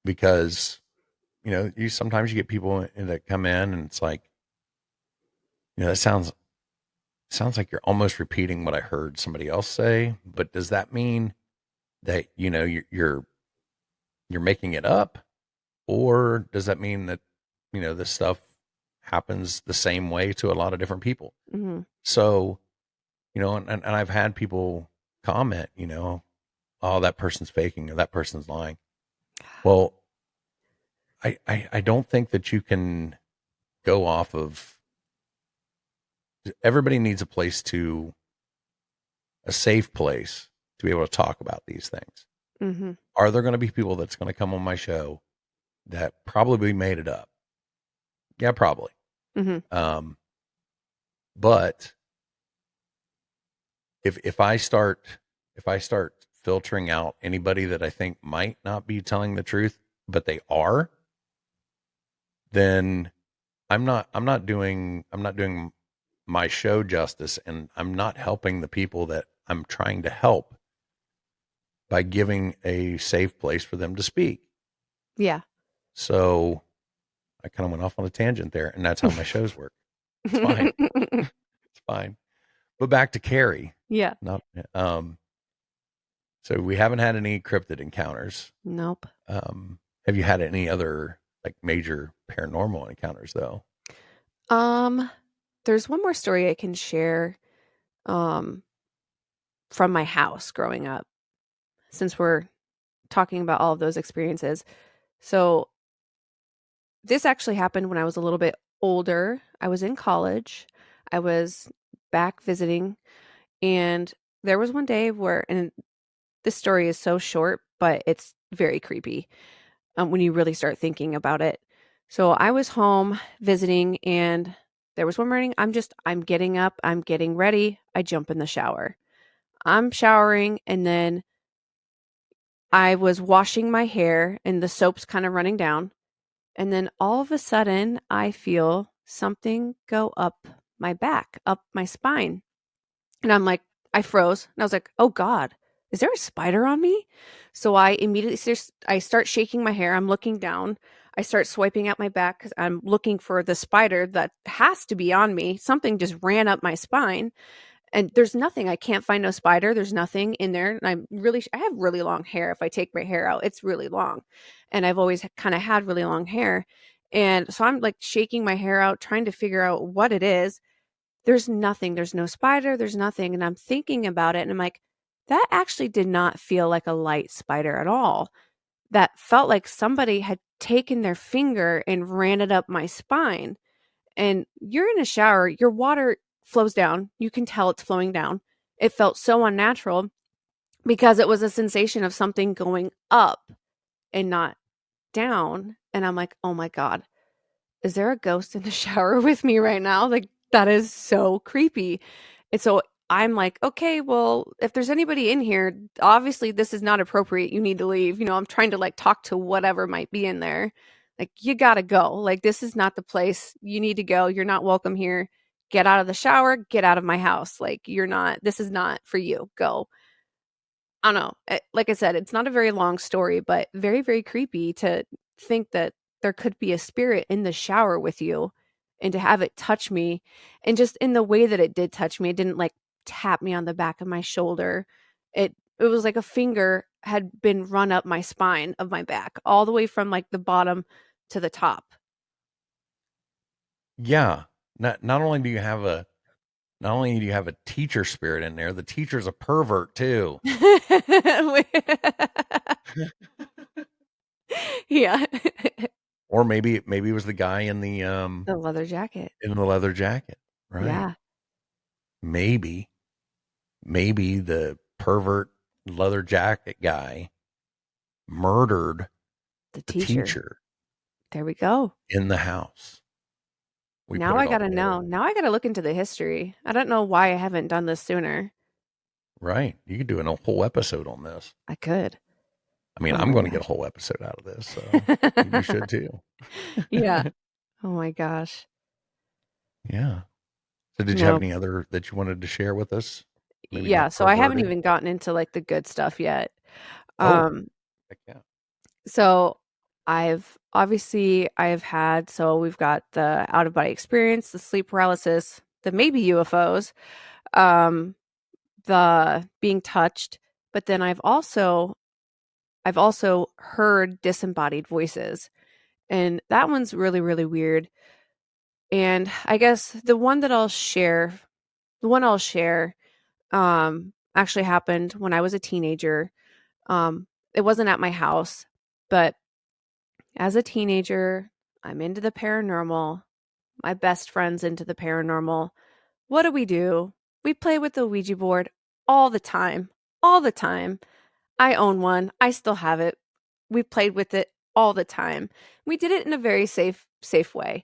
Speaker 5: because you sometimes you get people that come in and it's like, that sounds like you're almost repeating what I heard somebody else say. But does that mean that you're making it up, or does that mean that this stuff happens the same way to a lot of different people?
Speaker 4: Hmm.
Speaker 5: So and I've had people comment, oh, that person's faking or that person's lying. Well, I don't think that you can go off of, everybody needs a safe place to be able to talk about these things.
Speaker 4: Hmm.
Speaker 5: Are there going to be people that's going to come on my show that probably made it up? Yeah, probably.
Speaker 4: Hmm.
Speaker 5: Um, but if I start filtering out anybody that I think might not be telling the truth, but they are, then I'm not doing my show justice, and I'm not helping the people that I'm trying to help by giving a safe place for them to speak.
Speaker 4: Yeah.
Speaker 5: So I kind of went off on a tangent there, and that's how my shows work. It's fine. It's fine. But back to Keri.
Speaker 4: Yeah.
Speaker 5: Not so we haven't had any cryptid encounters.
Speaker 4: Nope.
Speaker 5: Have you had any other like major paranormal encounters though?
Speaker 4: Um, there's one more story I can share um from my house growing up, since we're talking about all of those experiences. So this actually happened when I was a little bit older. I was in college. I was back visiting, and there was one day where, and this story is so short, but it's very creepy. when you really start thinking about it. So I was home visiting, and there was one morning I'm getting up, I'm getting ready, I jump in the shower. I'm showering, and then I was washing my hair and the soap's kind of running down. And then all of a sudden, I feel something go up my back, up my spine. And I'm like, I froze. And I was like, oh God, is there a spider on me? So I immediately, I start shaking my hair. I'm looking down. I start swiping at my back because I'm looking for the spider that has to be on me. Something just ran up my spine, and there's nothing. I can't find no spider. There's nothing in there. And I have really long hair. If I take my hair out, it's really long. And I've always kind of had really long hair. And so I'm like shaking my hair out, trying to figure out what it is. There's nothing. There's no spider. There's nothing. And I'm thinking about it, and I'm like, that actually did not feel like a light spider at all. That felt like somebody had taken their finger and ran it up my spine. And you're in a shower, your water flows down. You can tell it's flowing down. It felt so unnatural because it was a sensation of something going up and not down. And I'm like, oh my God, is there a ghost in the shower with me right now? Like, that is so creepy. And so I'm like, okay, well, if there's anybody in here, obviously this is not appropriate. You need to leave. I'm trying to like talk to whatever might be in there. Like, you gotta go. Like, this is not the place. You need to go. You're not welcome here. Get out of the shower. Get out of my house. Like, this is not for you. Go. I don't know. Like I said, it's not a very long story, but very, very creepy to think that there could be a spirit in the shower with you, and to have it touch me. And just in the way that it did touch me, it didn't like tap me on the back of my shoulder. It was like a finger had been run up my spine of my back, all the way from like the bottom to the top.
Speaker 5: Yeah. Not only do you have a teacher spirit in there, the teacher's a pervert too.
Speaker 4: Yeah.
Speaker 5: Or maybe it was the guy in the
Speaker 4: leather jacket.
Speaker 5: leather jacket, right?
Speaker 4: Yeah.
Speaker 5: Maybe the pervert leather jacket guy murdered
Speaker 4: The
Speaker 5: the
Speaker 4: teacher.
Speaker 5: teacher
Speaker 4: There we go.
Speaker 5: in the house. We
Speaker 4: Now
Speaker 5: put
Speaker 4: I
Speaker 5: it all
Speaker 4: gotta know.
Speaker 5: together.
Speaker 4: Now I gotta look into the history. I don't know why I haven't done this sooner.
Speaker 5: Right. You could do a whole episode on this.
Speaker 4: I could.
Speaker 5: I mean,
Speaker 4: Oh
Speaker 5: I'm
Speaker 4: my
Speaker 5: going to get a
Speaker 4: gosh.
Speaker 5: whole episode out of this, so you should too.
Speaker 4: Yeah. Oh my gosh.
Speaker 5: Yeah. So did you have
Speaker 4: No.
Speaker 5: any other that you wanted to share with us? Maybe
Speaker 4: Yeah,
Speaker 5: not
Speaker 4: so I haven't
Speaker 5: perverted?
Speaker 4: even gotten into like the good stuff yet.
Speaker 5: Oh,
Speaker 4: Um,
Speaker 5: heck yeah.
Speaker 4: so I've had, so we've got the out of body experience, the sleep paralysis, the maybe UFOs, um, the being touched, but then I've also heard disembodied voices. And that one's really, really weird. And I guess the one I'll share, actually happened when I was a teenager. It wasn't at my house, but as a teenager, I'm into the paranormal. My best friend's into the paranormal. What do? We play with the Ouija board all the time. All the time. I own one. I still have it. We played with it all the time. We did it in a very safe way.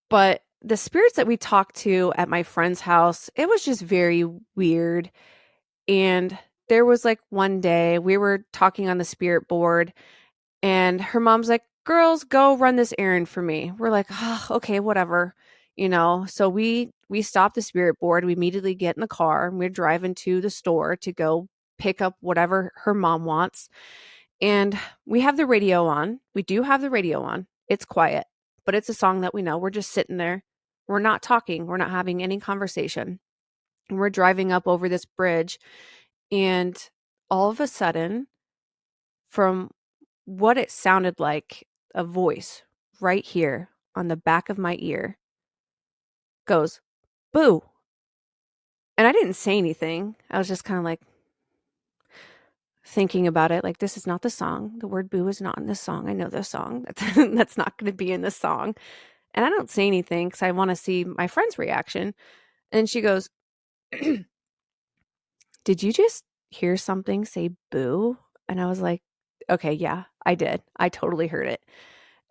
Speaker 4: But the spirits that we talked to at my friend's house, it was just very weird. And there was like one day we were talking on the spirit board, and her mom's like, "Girls, go run this errand for me." We're like, "Oh, okay, whatever." So we stop the spirit board. We immediately get in the car, and we're driving to the store to go pick up whatever her mom wants. And we have the radio on. We do have the radio on. It's quiet, but it's a song that we know. We're just sitting there. We're not talking. We're not having any conversation. And we're driving up over this bridge, and all of a sudden, from what it sounded like, a voice right here on the back of my ear goes, "Boo." And I didn't say anything. I was just kind of like thinking about it, like, this is not the song. The word boo is not in this song. I know this song. That's not going to be in this song. And I don't say anything because I want to see my friend's reaction. And she goes, "Did you just hear something say boo?" And I was like, okay, yeah, I did. I totally heard it.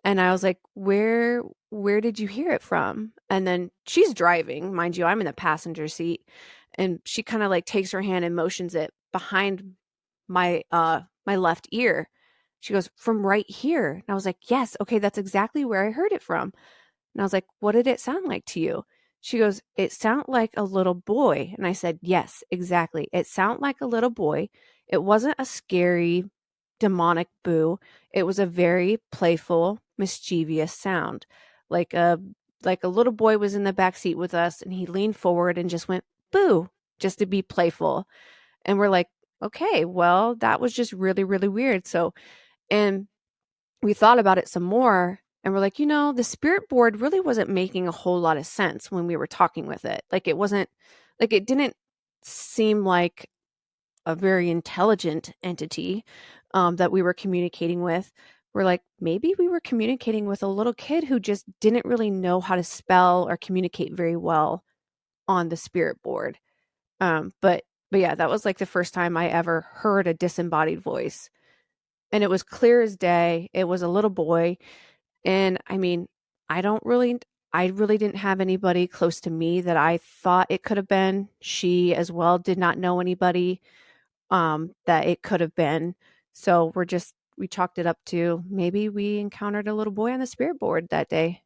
Speaker 4: And I was like, where did you hear it from? And then she's driving, mind you, I'm in the passenger seat, and she kind of like takes her hand and motions it behind my left ear. She goes, "From right here." And I was like, "Yes, okay, that's exactly where I heard it from." And I was like, "What did it sound like to you?" She goes, "It sounded like a little boy." And I said, "Yes, exactly. It sounded like a little boy. It wasn't a scary, demonic boo. It was a very playful, mischievous sound. Like a like a little boy was in the back seat with us and he leaned forward and just went boo just to be playful." And we're like, "Okay, well, that was just really, really weird." So, and we thought about it some more and we're like, the spirit board really wasn't making a whole lot of sense when we were talking with it. Like it didn't seem like a very intelligent entity that we were communicating with. We're like, maybe we were communicating with a little kid who just didn't really know how to spell or communicate very well on the spirit board. But yeah, that was like the first time I ever heard a disembodied voice. And it was clear as day. It was a little boy. And I mean, I don't really I really didn't have anybody close to me that I thought it could have been. She as well did not know anybody that it could have been. So we chalked it up to maybe we encountered a little boy on the spirit board that day.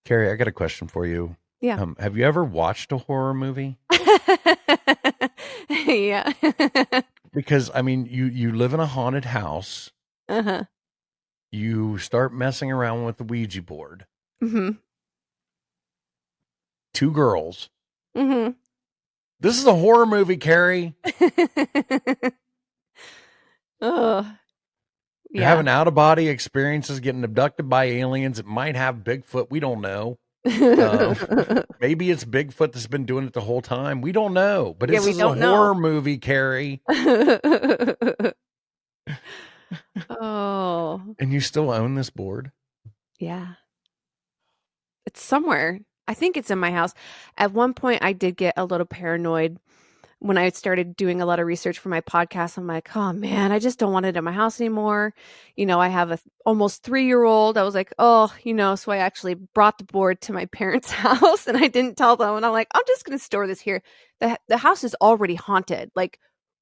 Speaker 5: Keri, I got a question for you.
Speaker 4: Yeah.
Speaker 5: Have you ever watched a horror movie?
Speaker 4: Yeah.
Speaker 5: Because I mean, you live in a haunted house.
Speaker 4: Uh-huh.
Speaker 5: You start messing around with the Ouija board.
Speaker 4: Mm-hmm.
Speaker 5: 2 girls.
Speaker 4: Mm-hmm.
Speaker 5: This is a horror movie, Keri.
Speaker 4: Oh,
Speaker 5: You're
Speaker 4: yeah.
Speaker 5: having out of body experiences, getting abducted by aliens. It might have Bigfoot. We don't know. Maybe it's Bigfoot that's been doing it the whole time. We don't know. But
Speaker 4: Yeah,
Speaker 5: this
Speaker 4: we
Speaker 5: is a
Speaker 4: don't know.
Speaker 5: horror movie, Keri.
Speaker 4: Oh,
Speaker 5: And you still own this board?
Speaker 4: yeah. It's somewhere. I think it's in my house. At one point, I did get a little paranoid when I started doing a lot of research for my podcast. I'm like, oh man, I just don't want it in my house anymore. I have a almost 3-year-old. I was like, oh, so I actually brought the board to my parents' house and I didn't tell them. And I'm like, I'm just going to store this here. The house is already haunted. Like,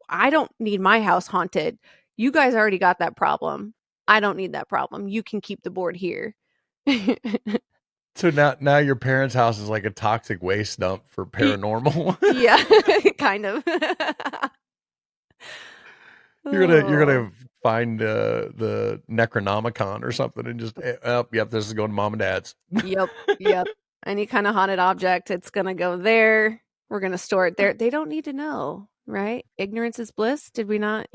Speaker 4: I don't need my house haunted. You guys already got that problem. I don't need that problem. You can keep the board here.
Speaker 5: So now your parents' house is like a toxic waste dump for paranormal.
Speaker 4: Yeah, kind of.
Speaker 5: You're gonna find the Necronomicon or something and just yep, this is going to mom and dad's.
Speaker 4: Yep. Any kind of haunted object, it's gonna go there. We're gonna store it there. They don't need to know, right? Ignorance is bliss. Did we not,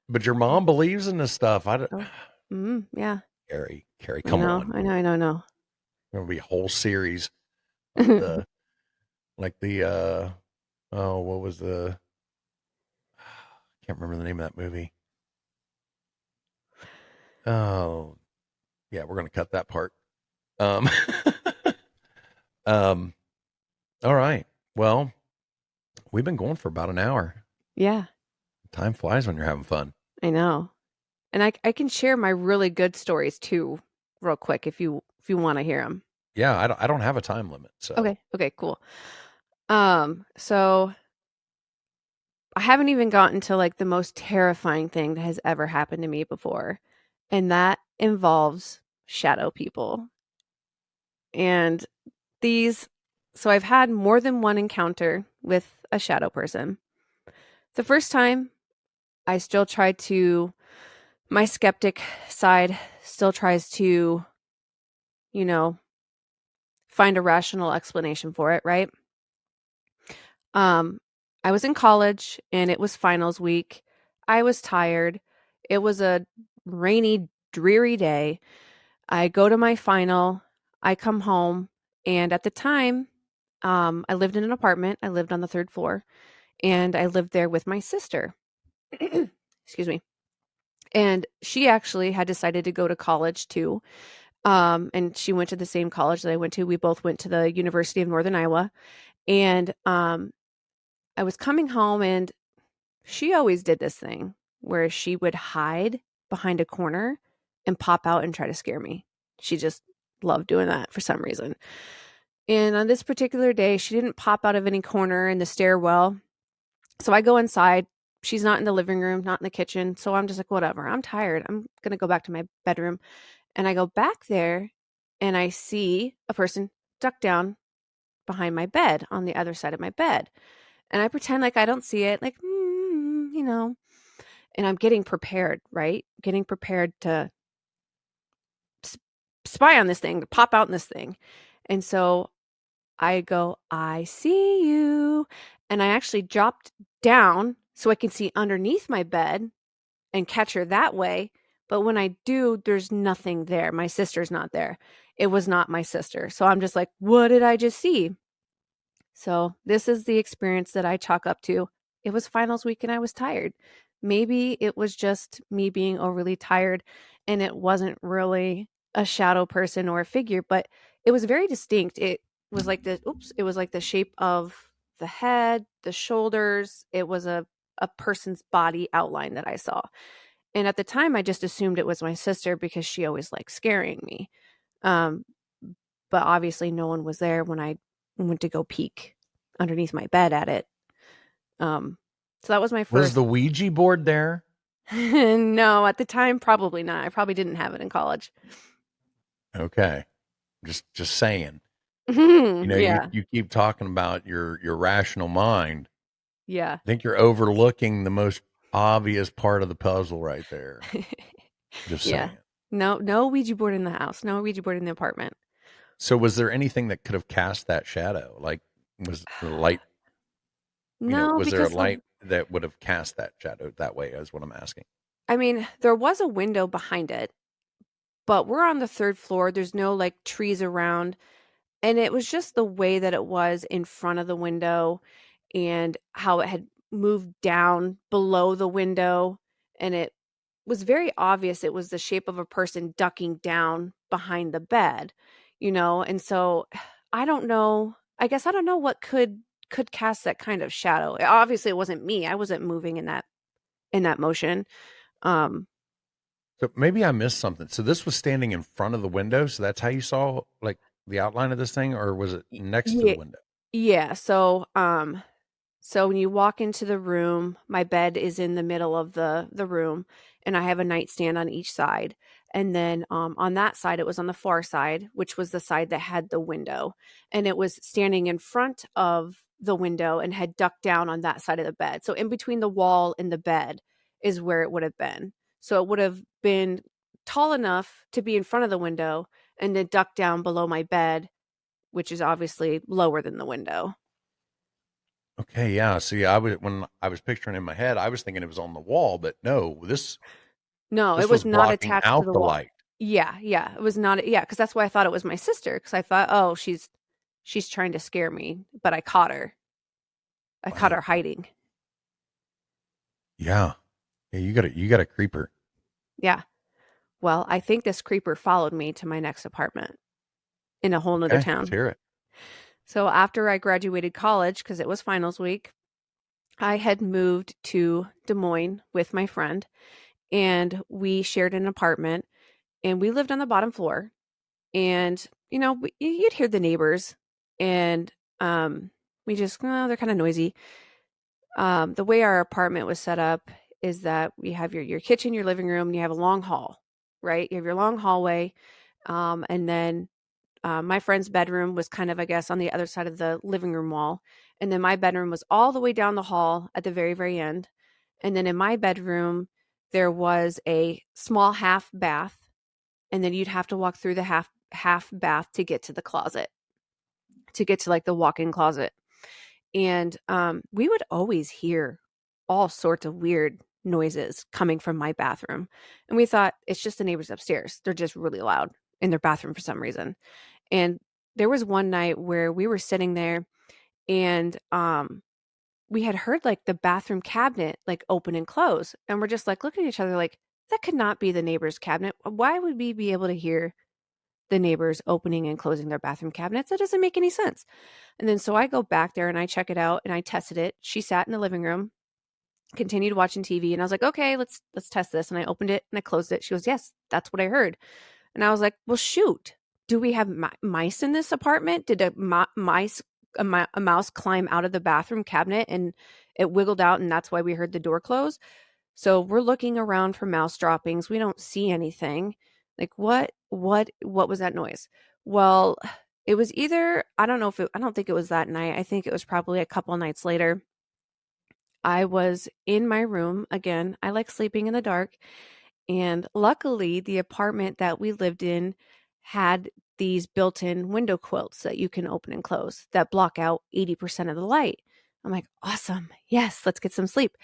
Speaker 5: But your mom believes in this stuff. I don't.
Speaker 4: Yeah.
Speaker 5: Keri, come on.
Speaker 4: I know.
Speaker 5: There'll be a whole series of the what was the I can't remember the name of that movie. Oh, yeah, we're gonna cut that part. All right. Well, we've been going for about an hour.
Speaker 4: Yeah.
Speaker 5: Time flies when you're having fun.
Speaker 4: I know. And I can share my really good stories too, real quick if you want to hear them.
Speaker 5: Yeah, I don't have a time limit. So
Speaker 4: Okay, cool. So I haven't even gotten to like the most terrifying thing that has ever happened to me before, and that involves shadow people. And so I've had more than one encounter with a shadow person. The first time, my skeptic side still tries to, find a rational explanation for it, right? I was in college and it was finals week. I was tired. It was a rainy, dreary day. I go to my final. I come home, and at the time, I lived in an apartment. I lived on the 3rd floor, and I lived there with my sister. Excuse me. And she actually had decided to go to college too. And she went to the same college that I went to. We both went to the University of Northern Iowa. And I was coming home, and she always did this thing where she would hide behind a corner and pop out and try to scare me. She just loved doing that for some reason. And on this particular day, she didn't pop out of any corner in the stairwell. So I go inside. She's not in the living room, not in the kitchen. So I'm just like, whatever. I'm tired. I'm going to go back to my bedroom. And I go back there and I see a person duck down behind my bed on the other side of my bed. And I pretend like I don't see it, like, and I'm getting prepared, right? Getting prepared to spy on this thing, to pop out in this thing. And so I go, I see you. And I actually dropped down so I can see underneath my bed and catch her that way. But when I do, there's nothing there. My sister's not there. It was not my sister. So I'm just like, what did I just see? So this is the experience that I chalk up to. It was finals week and I was tired. Maybe it was just me being overly tired and it wasn't really a shadow person or a figure, but it was very distinct. It was like it was like the shape of the head, the shoulders. It was a person's body outline that I saw. And at the time I just assumed it was my sister because she always liked scaring me. But obviously no one was there when I went to go peek underneath my bed at it. So that was my first.
Speaker 5: Was the Ouija board there?
Speaker 4: No, at the time, probably not. I probably didn't have it in college.
Speaker 5: Okay. Just saying.
Speaker 4: Yeah.
Speaker 5: You keep talking about your rational mind.
Speaker 4: Yeah.
Speaker 5: I think you're overlooking the most obvious part of the puzzle right there. Just saying.
Speaker 4: No Ouija board in the house. No Ouija board in the apartment.
Speaker 5: So was there anything that could have cast that shadow? Like, was the light?
Speaker 4: No,
Speaker 5: was there a light that would have cast that shadow that way? Is what I'm asking.
Speaker 4: I mean, there was a window behind it, but we're on the 3rd floor. There's no like trees around. And it was just the way that it was in front of the window and how it had moved down below the window. And it was very obvious it was the shape of a person ducking down behind the bed, And so I don't know. I guess I don't know what could cast that kind of shadow. Obviously it wasn't me. I wasn't moving in that motion.
Speaker 5: So maybe I missed something. So this was standing in front of the window. So that's how you saw like the outline of this thing, or was it next to the window?
Speaker 4: Yeah. So when you walk into the room, my bed is in the middle of the room, and I have a nightstand on each side. And then on that side, it was on the far side, which was the side that had the window, and it was standing in front of the window and had ducked down on that side of the bed. So in between the wall and the bed is where it would have been. So it would have been tall enough to be in front of the window and then duck down below my bed, which is obviously lower than the window.
Speaker 5: Okay, yeah. See, when I was picturing in my head, I was thinking it was on the wall, but no, this
Speaker 4: it was not
Speaker 5: blocking
Speaker 4: attached
Speaker 5: out
Speaker 4: to the
Speaker 5: the
Speaker 4: wall.
Speaker 5: light.
Speaker 4: Yeah, it was not. Yeah, because that's why I thought it was my sister. Because I thought, oh, she's trying to scare me, but I caught her. I caught her hiding.
Speaker 5: Yeah, you got a creeper.
Speaker 4: Yeah. Well, I think this creeper followed me to my next apartment in a whole nother town.
Speaker 5: Let's hear it.
Speaker 4: So after I graduated college, because it was finals week, I had moved to Des Moines with my friend, and we shared an apartment, and we lived on the bottom floor. And, you'd hear the neighbors, and we just, they're kind of noisy. The way our apartment was set up is that we have your kitchen, your living room, and you have a long hall, right? You have your long hallway. And then my friend's bedroom was kind of, I guess, on the other side of the living room wall. And then my bedroom was all the way down the hall at the very, very end. And then in my bedroom, there was a small half bath. And then you'd have to walk through the half bath to get to the closet, to get to like the walk-in closet. And we would always hear all sorts of weird noises coming from my bathroom. And we thought, it's just the neighbors upstairs. They're just really loud in their bathroom for some reason. And there was one night where we were sitting there and we had heard like the bathroom cabinet like open and close. And we're just like looking at each other like, that could not be the neighbor's cabinet. Why would we be able to hear the neighbors opening and closing their bathroom cabinets? That doesn't make any sense. And then so I go back there and I check it out and I tested it. She sat in the living room continued watching TV, and I was like, okay, let's test this. And I opened it and I closed it. She goes, yes, that's what I heard. And I was like, well, shoot, do we have mice in this apartment? Did a mouse climb out of the bathroom cabinet and it wiggled out, and that's why we heard the door close? So we're looking around for mouse droppings. We don't see anything. Like, what was that noise? Well, it was either, I don't think it was that night. I think it was probably a couple nights later. I was in my room again. I like sleeping in the dark. And luckily, the apartment that we lived in had these built-in window quilts that you can open and close that block out 80% of the light. I'm like, awesome. Yes, let's get some sleep.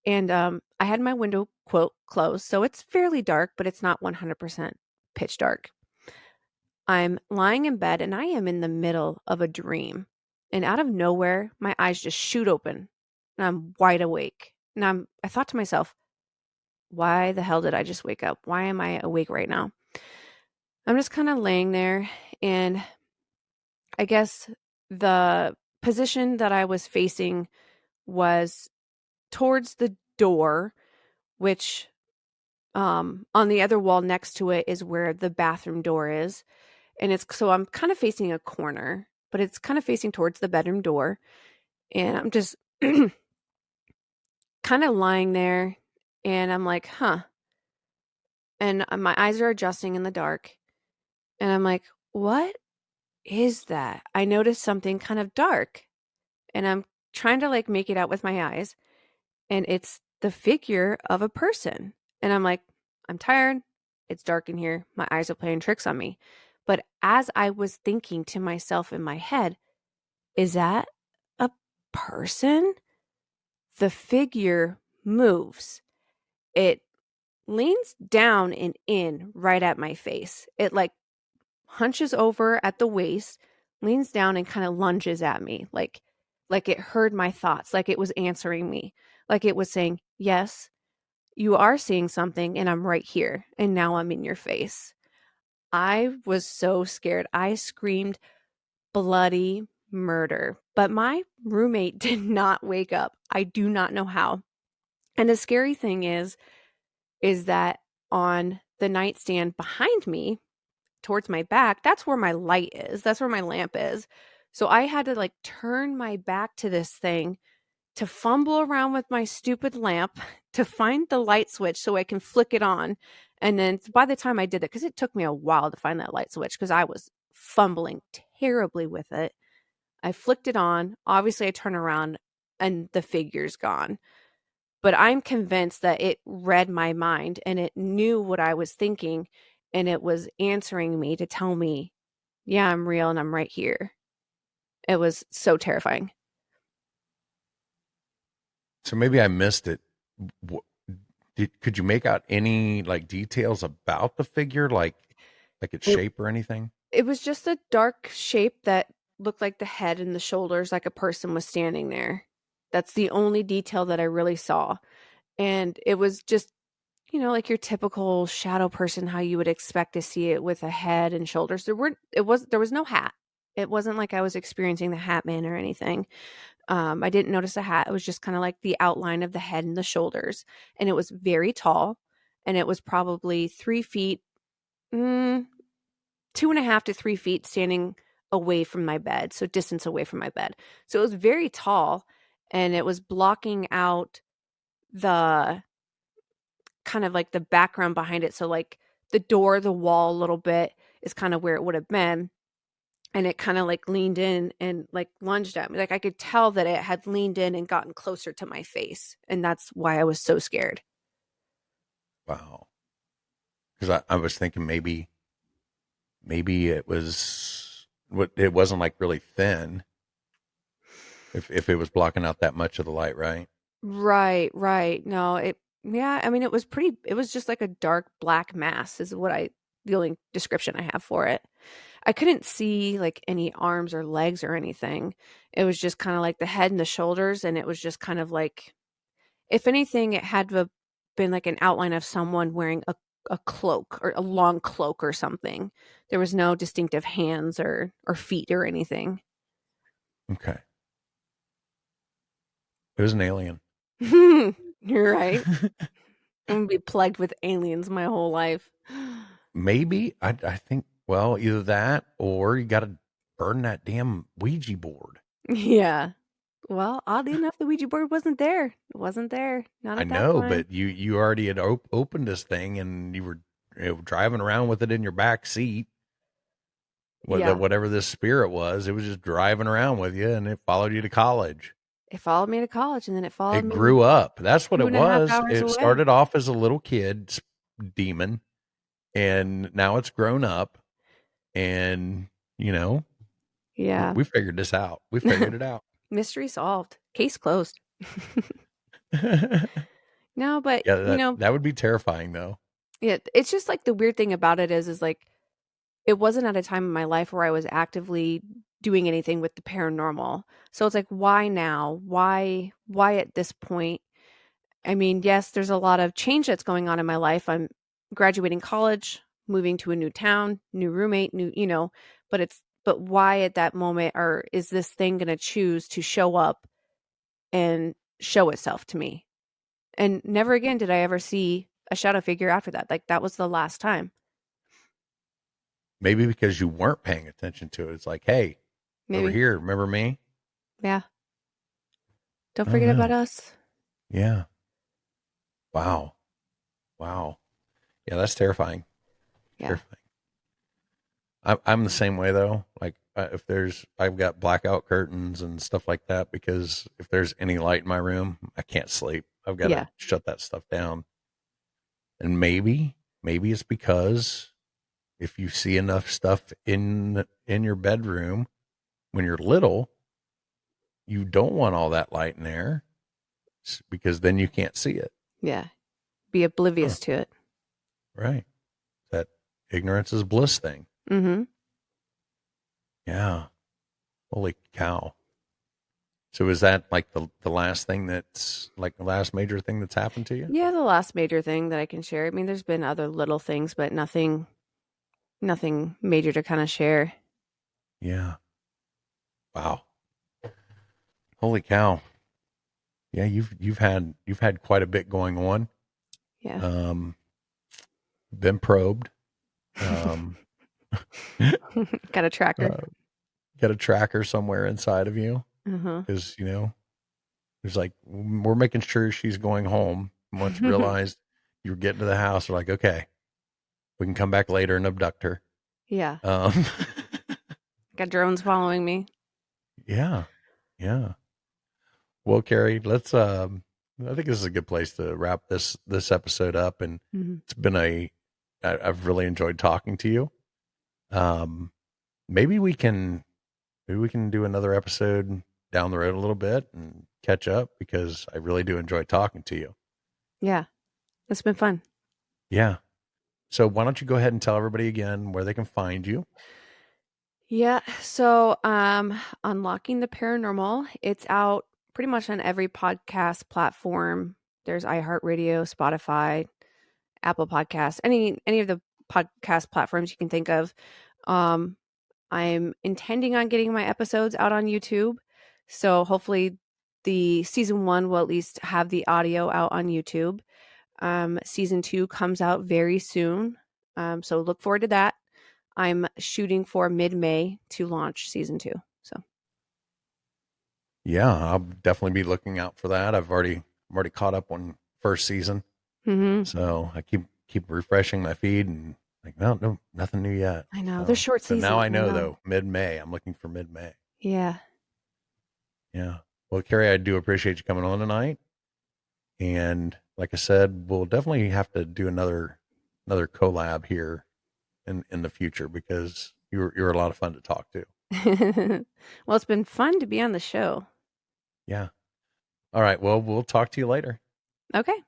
Speaker 4: And I had my window quilt closed, so it's fairly dark, but it's not 100% pitch dark. I'm lying in bed and I am in the middle of a dream. And out of nowhere, my eyes just shoot open and I'm wide awake. And I thought to myself, why the hell did I just wake up? Why am I awake right now? I'm just kind of laying there, and I guess the position that I was facing was towards the door, which on the other wall next to it is where the bathroom door is. And so I'm kind of facing a corner, but it's kind of facing towards the bedroom door. And I'm just kind of lying there, and I'm like, huh. And my eyes are adjusting in the dark. And I'm like, what is that? I noticed something kind of dark. And I'm trying to like make it out with my eyes. And it's the figure of a person. And I'm like, I'm tired. It's dark in here. My eyes are playing tricks on me. But as I was thinking to myself in my head, is that a person? The figure moves. It leans down and in right at my face. It like hunches over at the waist, leans down and kind of lunges at me like it heard my thoughts, like it was answering me, like it was saying, yes, you are seeing something and I'm right here and now I'm in your face. I was so scared. I screamed bloody murder, but my roommate did not wake up. I do not know how. And the scary thing is that on the nightstand behind me, towards my back, that's where my light is. That's where my lamp is. So I had to like turn my back to this thing to fumble around with my stupid lamp to find the light switch so I can flick it on. And then by the time I did it, because it took me a while to find that light switch because I was fumbling terribly with it, I flicked it on. Obviously, I turn around and the figure's gone. But I'm convinced that it read my mind and it knew what I was thinking, and it was answering me to tell me, yeah, I'm real and I'm right here. It was so terrifying.
Speaker 5: So maybe I missed it. Could you make out any like details about the figure, like its shape or anything?
Speaker 4: It was just a dark shape that looked like the head and the shoulders, like a person was standing there. That's the only detail that I really saw. And it was just, like your typical shadow person, how you would expect to see it with a head and shoulders. There was no hat. It wasn't like I was experiencing the Hat Man or anything. I didn't notice a hat. It was just kind of like the outline of the head and the shoulders. And it was very tall. And it was probably 3 feet, 2.5 to 3 feet standing away from my bed. So distance away from my bed. So it was very tall, and it was blocking out the kind of like the background behind it. So like the door, the wall a little bit is kind of where it would have been. And it kind of like leaned in and like lunged at me. Like I could tell that it had leaned in and gotten closer to my face. And that's why I was so scared.
Speaker 5: Wow. Because I was thinking maybe it wasn't like really thin. If it was blocking out that much of the light, right?
Speaker 4: Right. No, I mean, it was just like a dark black mass is the only description I have for it. I couldn't see like any arms or legs or anything. It was just kind of like the head and the shoulders. And it was just kind of like, if anything, it had to have been like an outline of someone wearing a cloak or a long cloak or something. There was no distinctive hands or feet or anything.
Speaker 5: Okay. It was an alien.
Speaker 4: You're right. I'm gonna be plagued with aliens my whole life.
Speaker 5: Maybe I think, well, either that or you got to burn that damn Ouija board.
Speaker 4: Yeah. Well, oddly enough, the Ouija board wasn't there. It wasn't there. Not
Speaker 5: I
Speaker 4: at that
Speaker 5: know,
Speaker 4: time.
Speaker 5: but you already had opened this thing and you were driving around with it in your back seat.
Speaker 4: Yeah.
Speaker 5: Whatever this spirit was, it was just driving around with you, and it followed you to college.
Speaker 4: It followed me to college, and then it followed
Speaker 5: It
Speaker 4: me
Speaker 5: grew up. That's what it
Speaker 4: 2.5
Speaker 5: was.
Speaker 4: hours
Speaker 5: It
Speaker 4: away.
Speaker 5: started off as a little kid demon, and now it's grown up. And
Speaker 4: Yeah.
Speaker 5: we figured this out. We figured it out.
Speaker 4: Mystery solved. Case closed. No, but
Speaker 5: Yeah, that would be terrifying, though.
Speaker 4: Yeah, it's just like the weird thing about it is like it wasn't at a time in my life where I was actively doing anything with the paranormal. So it's like, why now? Why at this point? I mean, yes, there's a lot of change that's going on in my life. I'm graduating college, moving to a new town, new roommate, but why at that moment, or is this thing going to choose to show up and show itself to me? And never again did I ever see a shadow figure after that. Like that was the last time.
Speaker 5: Maybe because you weren't paying attention to it. It's like, hey,
Speaker 4: Maybe.
Speaker 5: over here, remember me?
Speaker 4: Yeah. Don't forget about us.
Speaker 5: Yeah. Wow. Yeah, that's terrifying.
Speaker 4: Yeah.
Speaker 5: Terrifying. I'm the same way though. Like I've got blackout curtains and stuff like that because if there's any light in my room, I can't sleep. I've got to shut that stuff down. And maybe it's because if you see enough stuff in your bedroom when you're little, you don't want all that light in there because then you can't see it.
Speaker 4: Yeah. Be oblivious to it.
Speaker 5: Right. That ignorance is bliss thing.
Speaker 4: Mm-hmm.
Speaker 5: Yeah. Holy cow. So is that like the last thing that's like the last major thing that's happened to you?
Speaker 4: Yeah, the last major thing that I can share. I mean, there's been other little things, but nothing major to kind of share.
Speaker 5: Yeah. Wow. Holy cow. Yeah, you've had quite a bit going on.
Speaker 4: Yeah.
Speaker 5: Been probed.
Speaker 4: Got a tracker.
Speaker 5: Got a tracker somewhere inside of you.
Speaker 4: Uh-huh.
Speaker 5: Because, there's like, we're making sure she's going home. And once you realized you were getting to the house, we're like, okay, we can come back later and abduct her.
Speaker 4: Yeah. Got drones following me.
Speaker 5: Yeah. Well, Keri, let's, I think this is a good place to wrap this episode up. And it's been I've really enjoyed talking to you. Maybe we can do another episode down the road a little bit and catch up because I really do enjoy talking to you.
Speaker 4: Yeah. It's been fun.
Speaker 5: Yeah. So why don't you go ahead and tell everybody again where they can find you?
Speaker 4: Yeah. So, Unlocking the Paranormal, it's out pretty much on every podcast platform. There's iHeartRadio, Spotify, Apple Podcasts, any of the podcast platforms you can think of. I'm intending on getting my episodes out on YouTube. So hopefully the season 1 will at least have the audio out on YouTube. Season 2 comes out very soon. So look forward to that. I'm shooting for mid-May to launch season 2. So
Speaker 5: yeah, I'll definitely be looking out for that. I'm already caught up on first season.
Speaker 4: Mm-hmm.
Speaker 5: So I keep refreshing my feed and like, no, nothing new yet.
Speaker 4: I know. They're short seasons.
Speaker 5: So now I know though, mid-May. I'm looking for mid-May.
Speaker 4: Yeah.
Speaker 5: Yeah. Well, Keri, I do appreciate you coming on tonight. And like I said, we'll definitely have to do another collab here in the future because you're a lot of fun to talk to.
Speaker 4: Well, it's been fun to be on the show.
Speaker 5: Yeah. All right. Well, we'll talk to you later.
Speaker 4: Okay.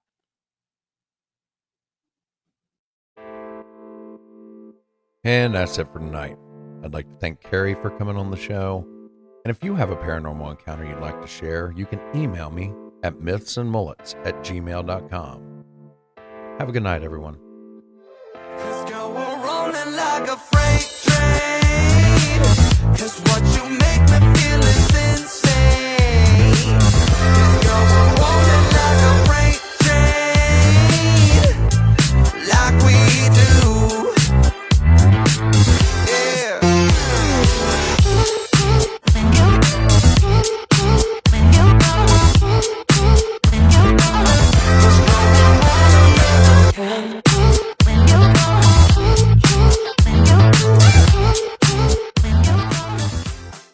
Speaker 5: And that's it for tonight. I'd like to thank Keri for coming on the show. And if you have a paranormal encounter you'd like to share, you can email me at mythsandmullets@gmail.com. Have a good night, everyone.
Speaker 6: Cause girl, we're rolling like a freight train. Cause what you make me feel is insane. Cause girl, we're rolling like a freight